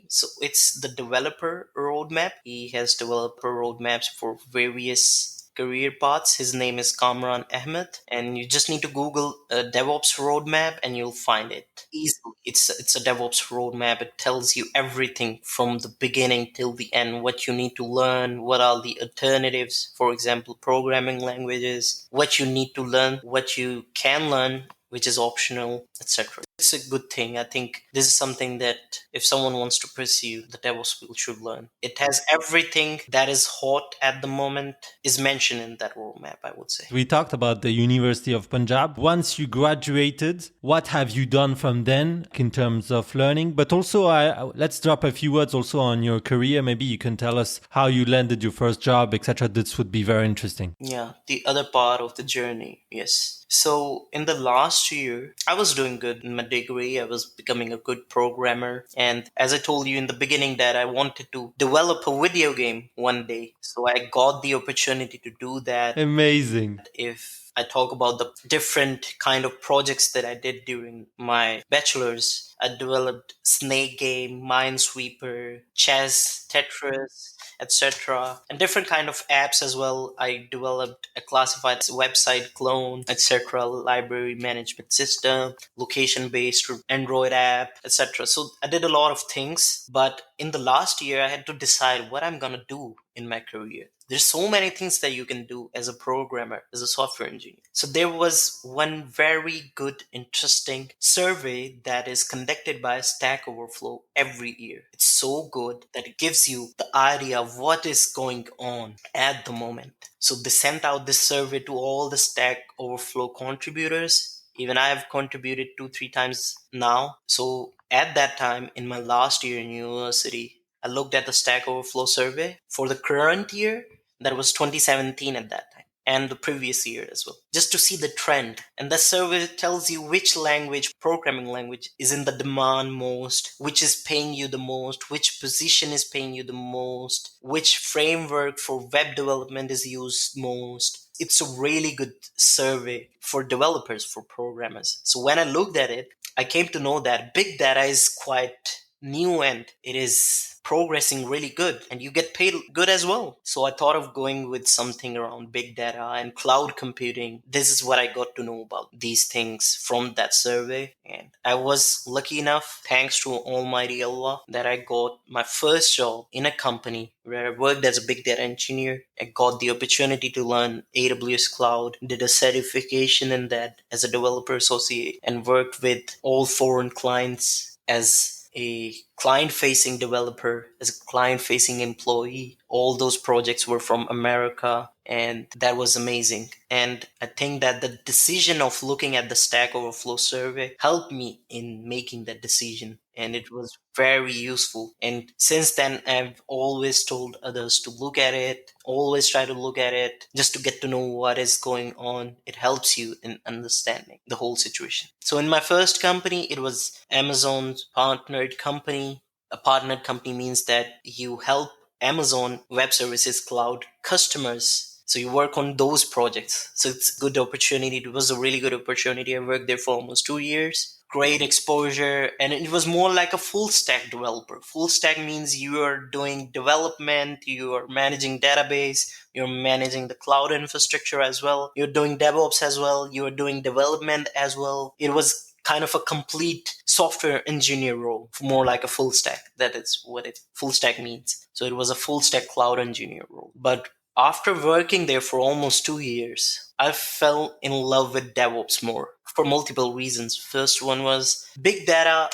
So it's the developer roadmap. He has developer roadmaps for various career paths. His name is Kamran Ahmed, and you just need to Google DevOps roadmap and you'll find it easily. It's a DevOps roadmap. It tells you everything from the beginning till the end, what you need to learn, what are the alternatives, for example, programming languages, what you need to learn, what you can learn, which is optional, etc. It's a good thing. I think this is something that if someone wants to pursue, the DevOps field should learn. It has everything that is hot at the moment is mentioned in that roadmap, I would say. We talked about the University of Punjab. Once you graduated, what have you done from then in terms of learning? But also, let's drop a few words also on your career. Maybe you can tell us how you landed your first job, etc. This would be very interesting. Yeah, the other part of the journey. Yes. So in the last year, I was doing good in my degree. I was becoming a good programmer. And as I told you in the beginning that I wanted to develop a video game one day. So I got the opportunity to do that. Amazing. If I talk about the different kind of projects that I did during my bachelor's, I developed Snake Game, Minesweeper, Chess, Tetris, etc. And different kind of apps as well. I developed a classified website clone, etc. Library management system, location-based Android app, etc. So I did a lot of things, but in the last year, I had to decide what I'm gonna do in my career. There's so many things that you can do as a programmer, as a software engineer. So there was one very good, interesting survey that is conducted by Stack Overflow every year. It's so good that it gives you the idea of what is going on at the moment. So they sent out this survey to all the Stack Overflow contributors. Even I have contributed 2-3 times now. So at that time, in my last year in university, I looked at the Stack Overflow survey for the current year. That was 2017 at that time, and the previous year as well, just to see the trend. And the survey tells you which language, programming language, is in the demand most, which is paying you the most, which position is paying you the most, which framework for web development is used most. It's a really good survey for developers, for programmers. So when I looked at it, I came to know that big data is quite new and it is progressing really good and you get paid good as well. So I thought of going with something around big data and cloud computing. This is what I got to know about these things from that survey. And I was lucky enough, thanks to Almighty Allah, that I got my first job in a company where I worked as a big data engineer. I got the opportunity to learn AWS Cloud, did a certification in that as a developer associate, and worked with all foreign clients as a client-facing developer, as a client-facing employee. All those projects were from America, and that was amazing. And I think that the decision of looking at the Stack Overflow survey helped me in making that decision, and it was very useful. And since then, I've always told others to look at it, always try to look at it just to get to know what is going on. It helps you in understanding the whole situation. So in my first company, it was Amazon's partnered company. A partnered company means that you help Amazon Web Services Cloud customers. So you work on those projects. So it's a good opportunity. It was a really good opportunity. I worked there for almost 2 years. Great exposure. And it was more like a full stack developer. Full stack means you are doing development, you are managing database, you're managing the cloud infrastructure as well. You're doing DevOps as well. You're doing development as well. It was kind of a complete software engineer role, more like a full stack. That is what it full stack means. So it was a full stack cloud engineer role. But after working there for almost 2 years, I fell in love with DevOps more for multiple reasons. First one was big data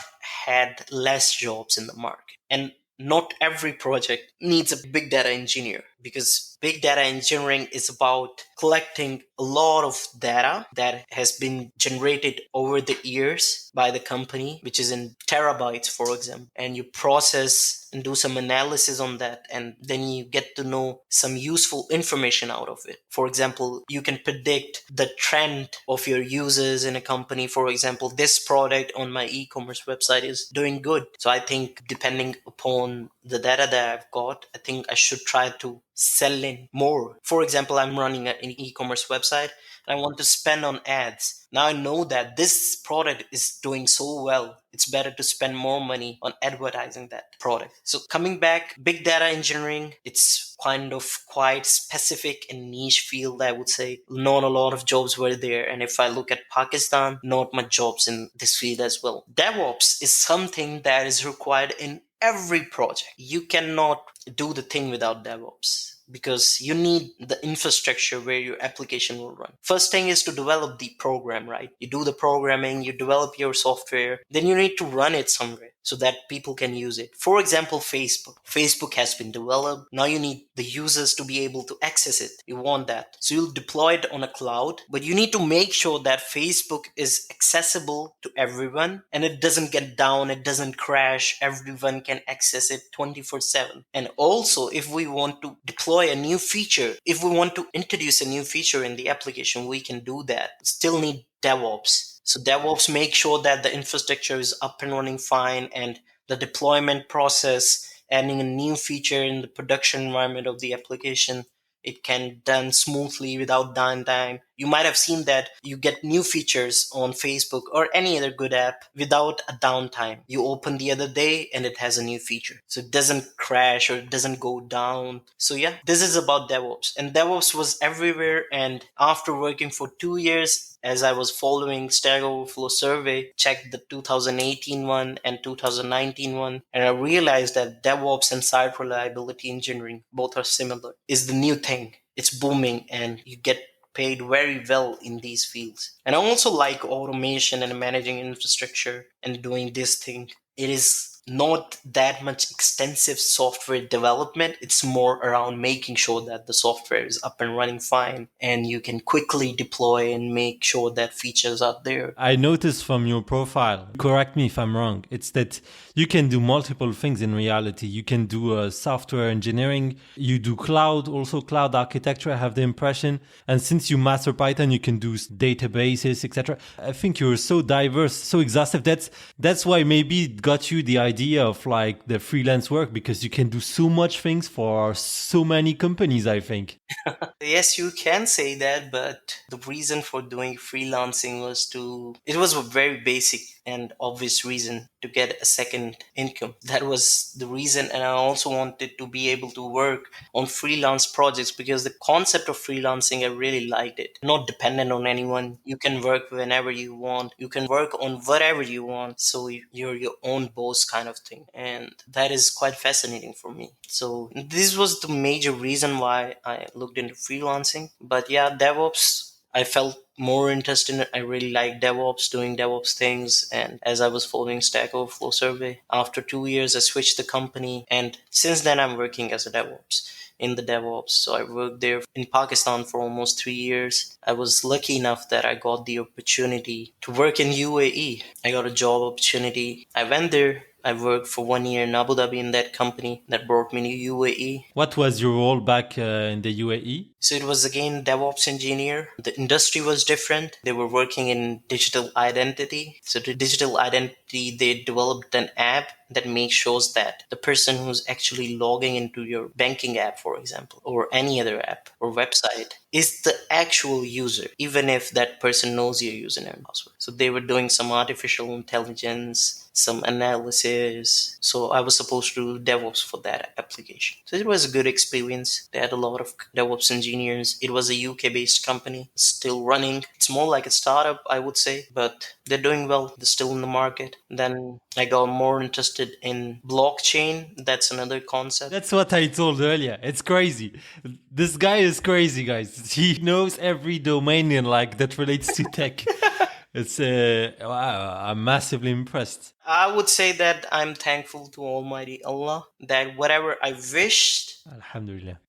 had less jobs in the market, and not every project needs a big data engineer, because big data engineering is about collecting a lot of data that has been generated over the years by the company, which is in terabytes, for example, and you process and do some analysis on that, and then you get to know some useful information out of it. For example, you can predict the trend of your users in a company. For example, this product on my e-commerce website is doing good. So I think depending upon the data that I've got, I think I should try to selling more. For example, I'm running an e-commerce website and I want to spend on ads. Now I know that this product is doing so well. It's better to spend more money on advertising that product. So coming back, big data engineering, it's kind of quite specific and niche field, I would say. Not a lot of jobs were there. And if I look at Pakistan, not much jobs in this field as well. DevOps is something that is required in every project. You cannot do the thing without DevOps because you need the infrastructure where your application will run. First thing is to develop the program, right? You do the programming, you develop your software, then you need to run it somewhere so that people can use it. For example, Facebook. Facebook has been developed. Now you need the users to be able to access it. You want that. So you'll deploy it on a cloud, but you need to make sure that Facebook is accessible to everyone and it doesn't get down, it doesn't crash, everyone can access it 24/7. And also, if we want to deploy a new feature, if we want to introduce a new feature in the application, we can do that. Still need DevOps. So DevOps make sure that the infrastructure is up and running fine, and the deployment process, adding a new feature in the production environment of the application, it can done smoothly without downtime. You might have seen that you get new features on Facebook or any other good app without a downtime. You open the other day and it has a new feature. So it doesn't crash or it doesn't go down. So yeah, this is about DevOps. And DevOps was everywhere. And after working for 2 years, as I was following Stack Overflow survey, checked the 2018 one and 2019 one, and I realized that DevOps and site reliability engineering, both are similar, is the new thing. It's booming and you get paid very well in these fields. And I also like automation and managing infrastructure and doing this thing. It is not that much extensive software development. It's more around making sure that the software is up and running fine and you can quickly deploy and make sure that features are there. I noticed from your profile, correct me if I'm wrong, it's that you can do multiple things in reality. You can do software engineering, you do cloud, also cloud architecture, I have the impression. And since you master Python, you can do databases, etc. I think you're so diverse, so exhaustive. That's why maybe it got you the idea of like the freelance work, because you can do so much things for so many companies, I think. Yes, you can say that, but the reason for doing freelancing it was a very basic and obvious reason to get a second income. That was the reason. And I also wanted to be able to work on freelance projects because the concept of freelancing, I really liked it. Not dependent on anyone. You can work whenever you want. You can work on whatever you want. So you're your own boss kind of thing. And that is quite fascinating for me. So this was the major reason why I looked into freelancing. But yeah, DevOps, I felt more interested in it. I really like DevOps, doing DevOps things. And as I was following Stack Overflow survey, after 2 years, I switched the company. And since then, I'm working as a DevOps in the DevOps. So I worked there in Pakistan for almost 3 years. I was lucky enough that I got the opportunity to work in UAE. I got a job opportunity. I went there. I worked for 1 year in Abu Dhabi in that company that brought me to UAE. What was your role back in the UAE? So it was again DevOps engineer. The industry was different. They were working in digital identity. So the digital identity, they developed an app that makes sure that the person who's actually logging into your banking app, for example, or any other app or website is the actual user, even if that person knows your username and password. So they were doing some artificial intelligence, some analysis. So I was supposed to do DevOps for that application. So it was a good experience. They had a lot of DevOps engineers. It was a UK-based company, still running. It's more like a startup, I would say, but they're doing well. They're still in the market. Then I got more interested in blockchain. That's another concept. That's what I told earlier. It's crazy. This guy is crazy, guys. He knows every domain in like that relates to tech. It's wow, I'm massively impressed. I would say that I'm thankful to Almighty Allah that whatever I wished, Alhamdulillah.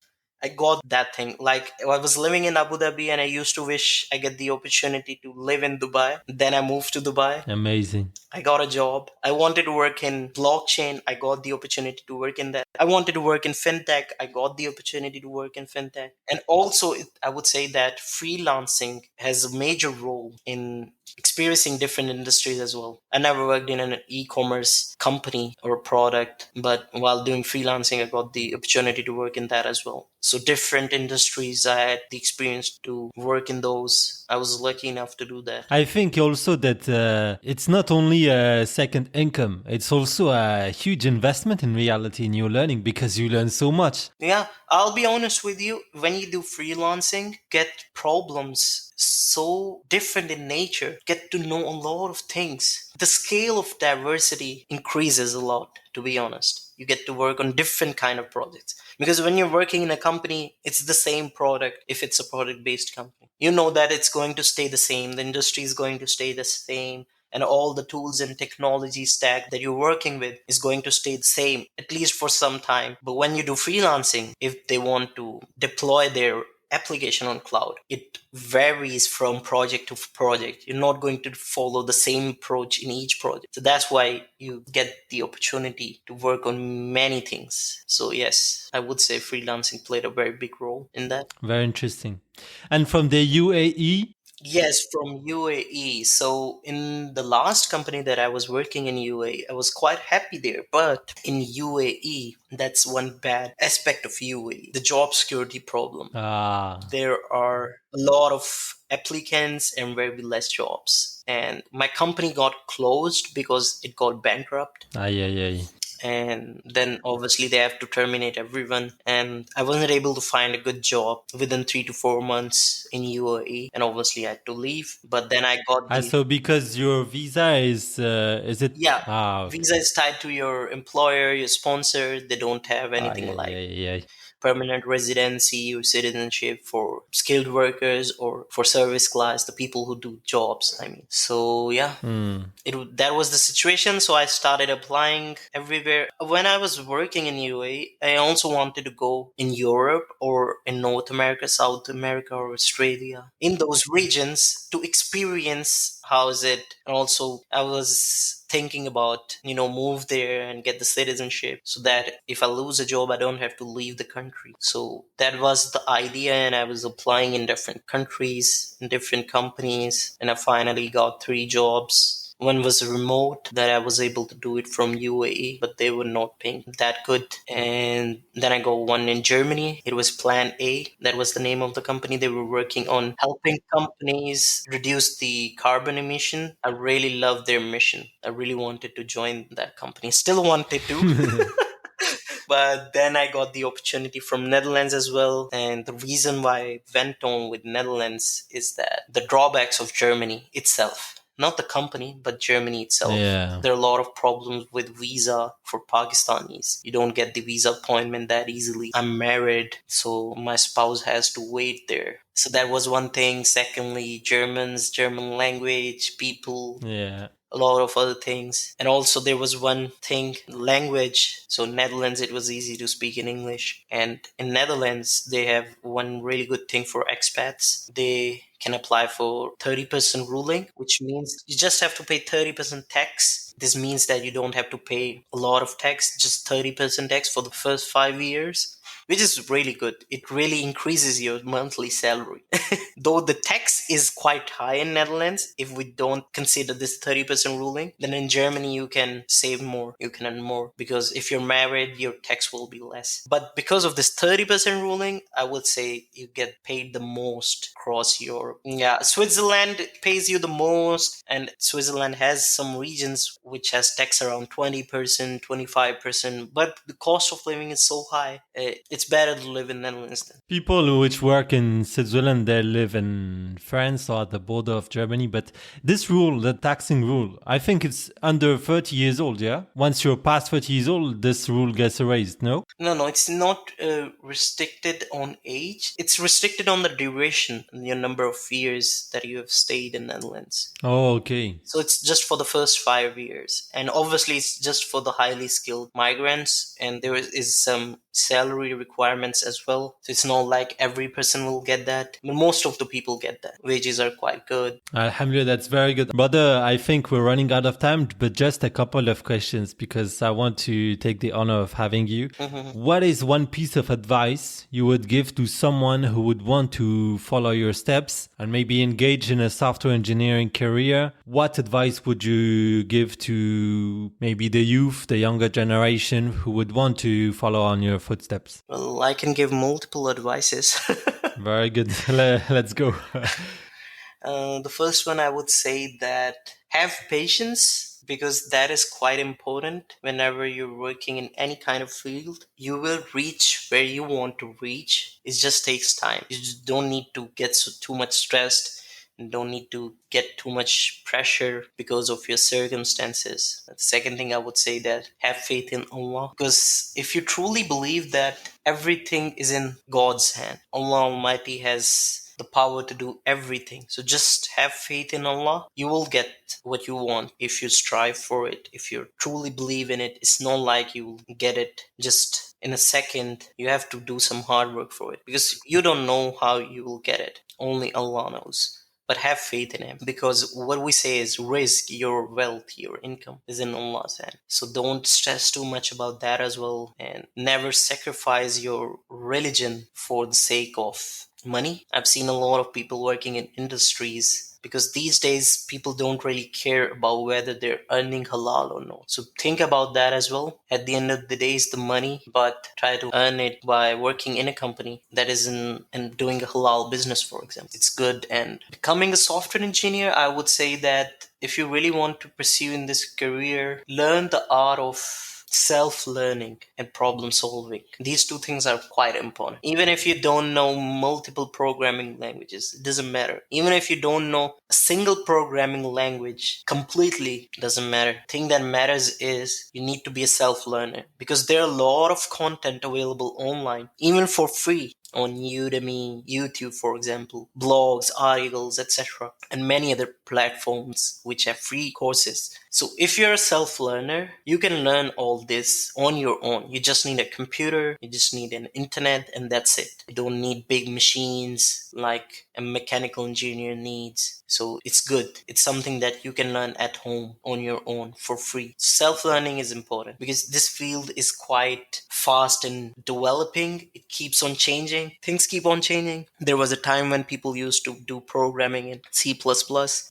I got that thing. Like I was living in Abu Dhabi and I used to wish I get the opportunity to live in Dubai. Then I moved to Dubai. Amazing. I got a job. I wanted to work in blockchain. I got the opportunity to work in that. I wanted to work in fintech. I got the opportunity to work in fintech. And also, I would say that freelancing has a major role in experiencing different industries as well. I never worked in an e-commerce company or product, but while doing freelancing, I got the opportunity to work in that as well. So different industries, I had the experience to work in those. I was lucky enough to do that. I think also that it's not only a second income, it's also a huge investment in reality in your learning because you learn so much. Yeah, I'll be honest with you. When you do freelancing, get problems so different in nature, get to know a lot of things. The scale of diversity increases a lot, to be honest. You get to work on different kind of projects. Because when you're working in a company, it's the same product if it's a product-based company. You know that it's going to stay the same. The industry is going to stay the same, and all the tools and technology stack that you're working with is going to stay the same, at least for some time. But when you do freelancing, if they want to deploy their application on cloud, it varies from project to project. You're not going to follow the same approach in each project. So that's why you get the opportunity to work on many things. So yes, I would say freelancing played a very big role in that. Very interesting. And from the UAE, Yes, from UAE. So in the last company that I was working in UAE, I was quite happy there. But in UAE, that's one bad aspect of UAE, the job security problem. There are a lot of applicants and very less jobs. And my company got closed because it got bankrupt. Aye, aye, aye. And then obviously they have to terminate everyone, and I wasn't able to find a good job within 3 to 4 months in UAE, and obviously I had to leave. But then I got the So because your visa is it? yeah, Okay. visa is tied to your employer, your sponsor. They don't have anything Yeah, like yeah, yeah. permanent residency or citizenship for skilled workers or for service class, the people who do jobs, I mean. So yeah, that was the situation. So I started applying everywhere. When I was working in UAE, I also wanted to go in Europe or in North America, South America, or Australia, in those regions to experience how is it. And also I was thinking about, move there and get the citizenship so that if I lose a job, I don't have to leave the country. So that was the idea. And I was applying in different countries, in different companies. And I finally got 3 jobs. One was remote, that I was able to do it from UAE, but they were not paying that good. And then I got one in Germany. It was Plan A. That was the name of the company. They were working on helping companies reduce the carbon emission. I really loved their mission. I really wanted to join that company. Still wanted to. But then I got the opportunity from Netherlands as well. And the reason why I went on with Netherlands is that the drawbacks of Germany itself, not the company, but Germany itself. Yeah. There are a lot of problems with visa for Pakistanis. You don't get the visa appointment that easily. I'm married, so my spouse has to wait there. So that was one thing. Secondly, German language, people, Yeah. a lot of other things. And also there was one thing, language. So Netherlands, it was easy to speak in English. And in Netherlands, they have one really good thing for expats. They can apply for 30% ruling, which means you just have to pay 30% tax. This means that you don't have to pay a lot of tax, just 30% tax for the first 5 years, which is really good. It really increases your monthly salary. Though the tax is quite high in Netherlands, if we don't consider this 30% ruling, then in Germany you can save more, you can earn more, because if you're married, your tax will be less. But because of this 30% ruling, I would say you get paid the most across Europe. Yeah, Switzerland pays you the most, and Switzerland has some regions which has tax around 20%, 25%, but the cost of living is so high. It's better to live in Netherlands then. People which work in Switzerland, they live in France or at the border of Germany. But this rule, the taxing rule, I think it's under 30 years old, yeah? Once you're past 30 years old, this rule gets erased, no? No, it's not restricted on age. It's restricted on the duration, your number of years that you have stayed in Netherlands. Oh, okay. So it's just for the first 5 years. And obviously it's just for the highly skilled migrants. And there is some salary requirements as well. So it's not like every person will get that, but most of the people get that. Wages are quite good. Alhamdulillah, that's very good. Brother, I think we're running out of time, but just a couple of questions because I want to take the honor of having you. What is one piece of advice you would give to someone who would want to follow your steps and maybe engage in a software engineering career? What advice would you give to maybe the youth, the younger generation who would want to follow on your footsteps? Well, I can give multiple advices. Very good. Let's go. The first one, I would say that have patience, because that is quite important. Whenever you're working in any kind of field, you will reach where you want to reach. It just takes time. You just don't need to get too much stressed and don't need to get too much pressure because of your circumstances. The second thing I would say, that have faith in Allah, because if you truly believe that everything is in God's hand, Allah Almighty has the power to do everything. So just have faith in Allah. You will get what you want if you strive for it. If you truly believe in it, it's not like you will get it just in a second. You have to do some hard work for it, because you don't know how you will get it. Only Allah knows. But have faith in Him, because what we say is risk, your wealth, your income is in Allah's hand. So don't stress too much about that as well, and never sacrifice your religion for the sake of money. I've seen a lot of people working in industries, because these days people don't really care about whether they're earning halal or not. So think about that as well. At the end of the day, it's the money, but try to earn it by working in a company that is in and doing a halal business, for example. It's good. And becoming a software engineer, I would say that if you really want to pursue in this career, learn the art of self-learning and problem solving. These two things are quite important. Even if you don't know multiple programming languages, it doesn't matter. Even if you don't know a single programming language completely, doesn't matter. The thing that matters is you need to be a self-learner, because there are a lot of content available online, even for free, on Udemy, YouTube, for example, blogs, articles, etc., and many other platforms which have free courses. So if you're a self-learner, you can learn all this on your own. You just need a computer, you just need an internet, and that's it. You don't need big machines like a mechanical engineer needs. So it's good. It's something that you can learn at home on your own for free. Self-learning is important, because this field is quite fast and developing. It keeps on changing. Things keep on changing. There was a time when people used to do programming in C++.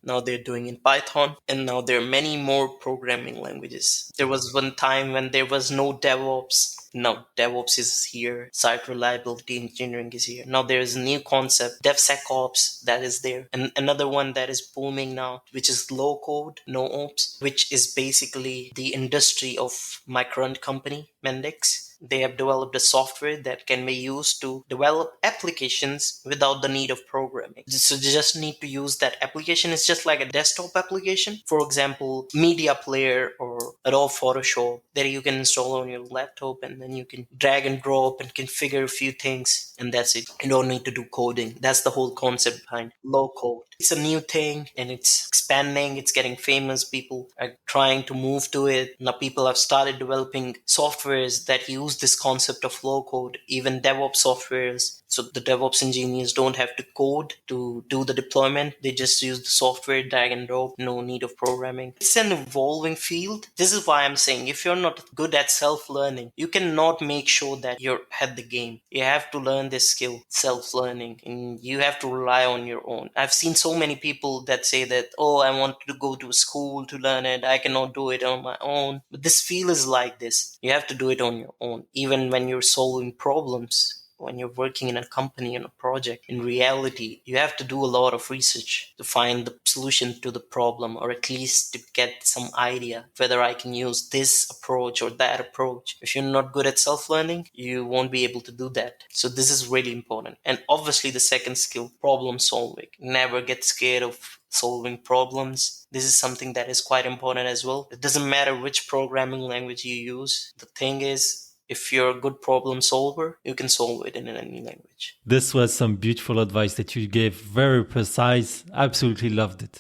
Now they're doing in Python. And now there are many more programming languages. There was one time when there was no DevOps. Now DevOps is here. Site reliability engineering is here. Now there is a new concept, DevSecOps, that is there. And another one that is booming now, which is low code, no ops, which is basically the industry of my current company, Mendix. They have developed a software that can be used to develop applications without the need of programming. So you just need to use that application. It's just like a desktop application. For example, media player or Adobe Photoshop that you can install on your laptop, and then you can drag and drop and configure a few things, and that's it. You don't need to do coding. That's the whole concept behind low code. It's a new thing and it's expanding. It's getting famous. People are trying to move to it. Now people have started developing softwares that use this concept of low code, even DevOps softwares. So the DevOps engineers don't have to code to do the deployment. They just use the software, drag and drop, no need of programming. It's an evolving field. This is why I'm saying if you're not good at self-learning, you cannot make sure that you're ahead the game. You have to learn this skill, self-learning, and you have to rely on your own. I've seen so many people that say that, oh, I want to go to school to learn it. I cannot do it on my own. But this field is like this. You have to do it on your own. Even when you're solving problems, when you're working in a company, in a project, in reality, you have to do a lot of research to find the solution to the problem, or at least to get some idea whether I can use this approach or that approach. If you're not good at self-learning, you won't be able to do that. So this is really important. And obviously the second skill, problem solving. Never get scared of solving problems. This is something that is quite important as well. It doesn't matter which programming language you use. The thing is, if you're a good problem solver, you can solve it in any language. This was some beautiful advice that you gave, very precise. Absolutely loved it.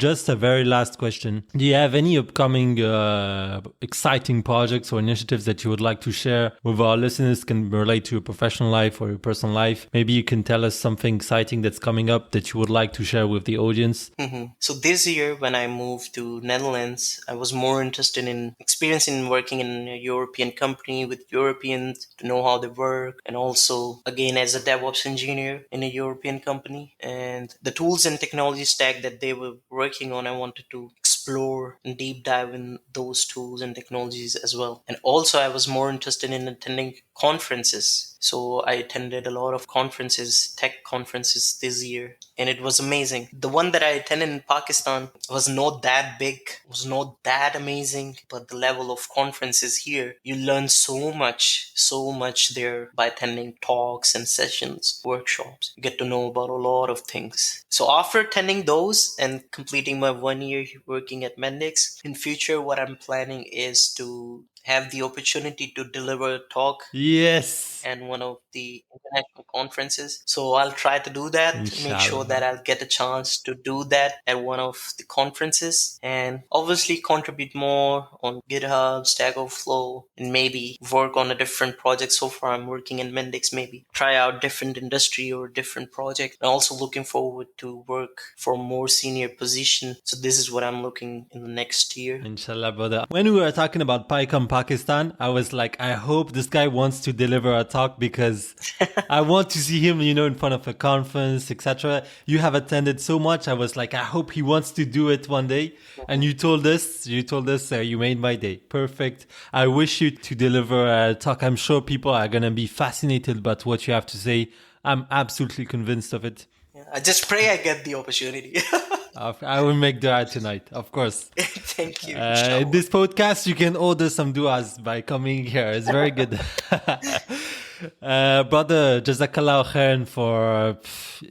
Just a very last question. Do you have any upcoming exciting projects or initiatives that you would like to share with our listeners? Can relate to your professional life or your personal life. Maybe you can tell us something exciting that's coming up that you would like to share with the audience. So this year, when I moved to Netherlands, I was more interested in experiencing working in a European company with Europeans to know how they work, and also again as a DevOps engineer in a European company. And the tools and technology stack that they were working on, I wanted to explore and deep dive in those tools and technologies as well. And also I was more interested in attending conferences. So I attended a lot of conferences, tech conferences this year, and it was amazing. The one that I attended in Pakistan was not that big, was not that amazing, but the level of conferences here, you learn so much there by attending talks and sessions, workshops. You get to know about a lot of things. So after attending those and completing my 1 year working at Mendix, in future what I'm planning is to have the opportunity to deliver a talk. Yes. And one of the international conferences. So I'll try to do that, Inshallah. make sure that I'll get a chance to do that at one of the conferences, and obviously contribute more on GitHub, Stack Overflow, and maybe work on a different project. So far I'm working in Mendix, maybe try out different industry or different project. I'm also looking forward to work for a more senior position. So this is what I'm looking in the next year. Inshallah, brother. When we were talking about PyCon Pakistan, I was like, I hope this guy wants to deliver a talk because I want to see him, in front of a conference, etc. You have attended so much. I was like, I hope he wants to do it one day. And you told us, you made my day. Perfect. I wish you to deliver a talk. I'm sure people are going to be fascinated by what you have to say. I'm absolutely convinced of it. I just pray I get the opportunity. I will make dua tonight, of course. Thank you. In this podcast, you can order some duas by coming here. It's very good. Brother, Jazakallah khairan for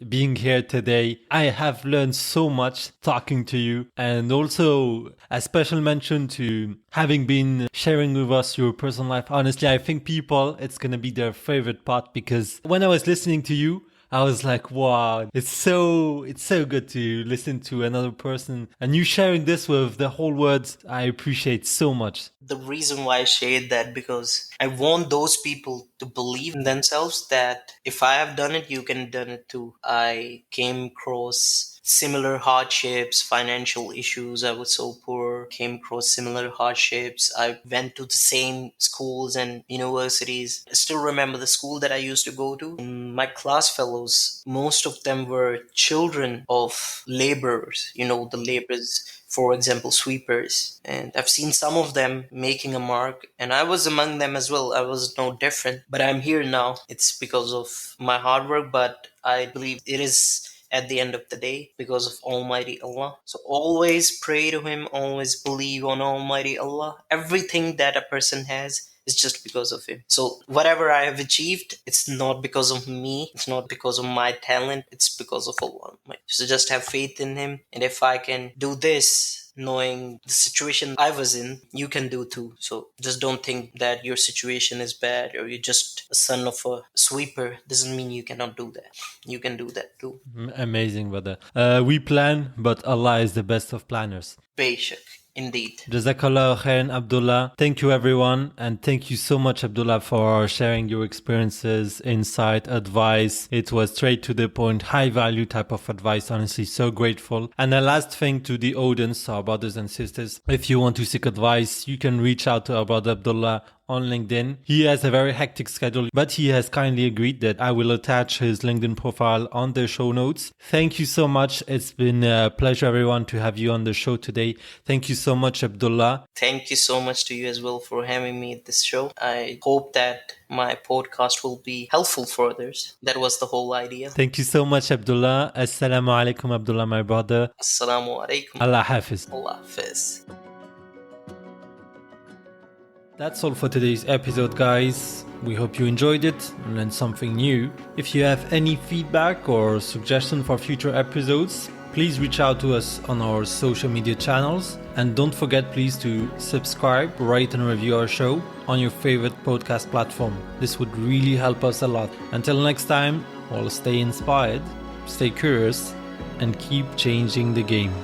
being here today. I have learned so much talking to you, and also a special mention to having been sharing with us your personal life. Honestly, I think it's going to be their favorite part, because when I was listening to you, I was like, wow, it's so good to listen to another person, and you sharing this with the whole world. I appreciate so much. The reason why I shared that, because I want those people to believe in themselves that if I have done it, you can do it too. I came across similar hardships, financial issues. I was so poor, came across similar hardships. I went to the same schools and universities. I still remember the school that I used to go to. My class fellows, most of them were children of laborers, the laborers. For example, sweepers. And I've seen some of them making a mark, and I was among them as well. I was no different, but I'm here now. It's because of my hard work, but I believe it is at the end of the day because of Almighty Allah. So always pray to Him, always believe on Almighty Allah. Everything that a person has is just because of Him. So whatever I have achieved, it's not because of me, it's not because of my talent, it's because of Allah. So just have faith in Him, and if I can do this, knowing the situation I was in, you can do too. So just don't think that your situation is bad or you're just a son of a sweeper. Doesn't mean you cannot do that. You can do that too. Amazing, brother. We plan, but Allah is the best of planners. Basic. Indeed. Jazakallah khairan, Abdullah. Thank you, everyone. And thank you so much, Abdullah, for sharing your experiences, insight, advice. It was straight to the point, high value type of advice. Honestly, so grateful. And the last thing to the audience, our brothers and sisters, if you want to seek advice, you can reach out to our brother Abdullah on LinkedIn. He has a very hectic schedule, but he has kindly agreed that I will attach his LinkedIn profile on the show notes. Thank you so much. It's been a pleasure, everyone, to have you on the show today. Thank you so much, Abdullah. Thank you so much to you as well for having me at this show. I hope that my podcast will be helpful for others. That was the whole idea. Thank you so much, Abdullah. Assalamu alaikum, Abdullah, my brother. Assalamu alaikum. Allah Hafiz. Allah Hafiz. That's all for today's episode, guys. We hope you enjoyed it and learned something new. If you have any feedback or suggestion for future episodes, Please reach out to us on our social media channels. And don't forget, please, to subscribe, rate, and review our show on your favorite podcast platform. This would really help us a lot. Until next time, well, stay inspired, stay curious, and keep changing the game.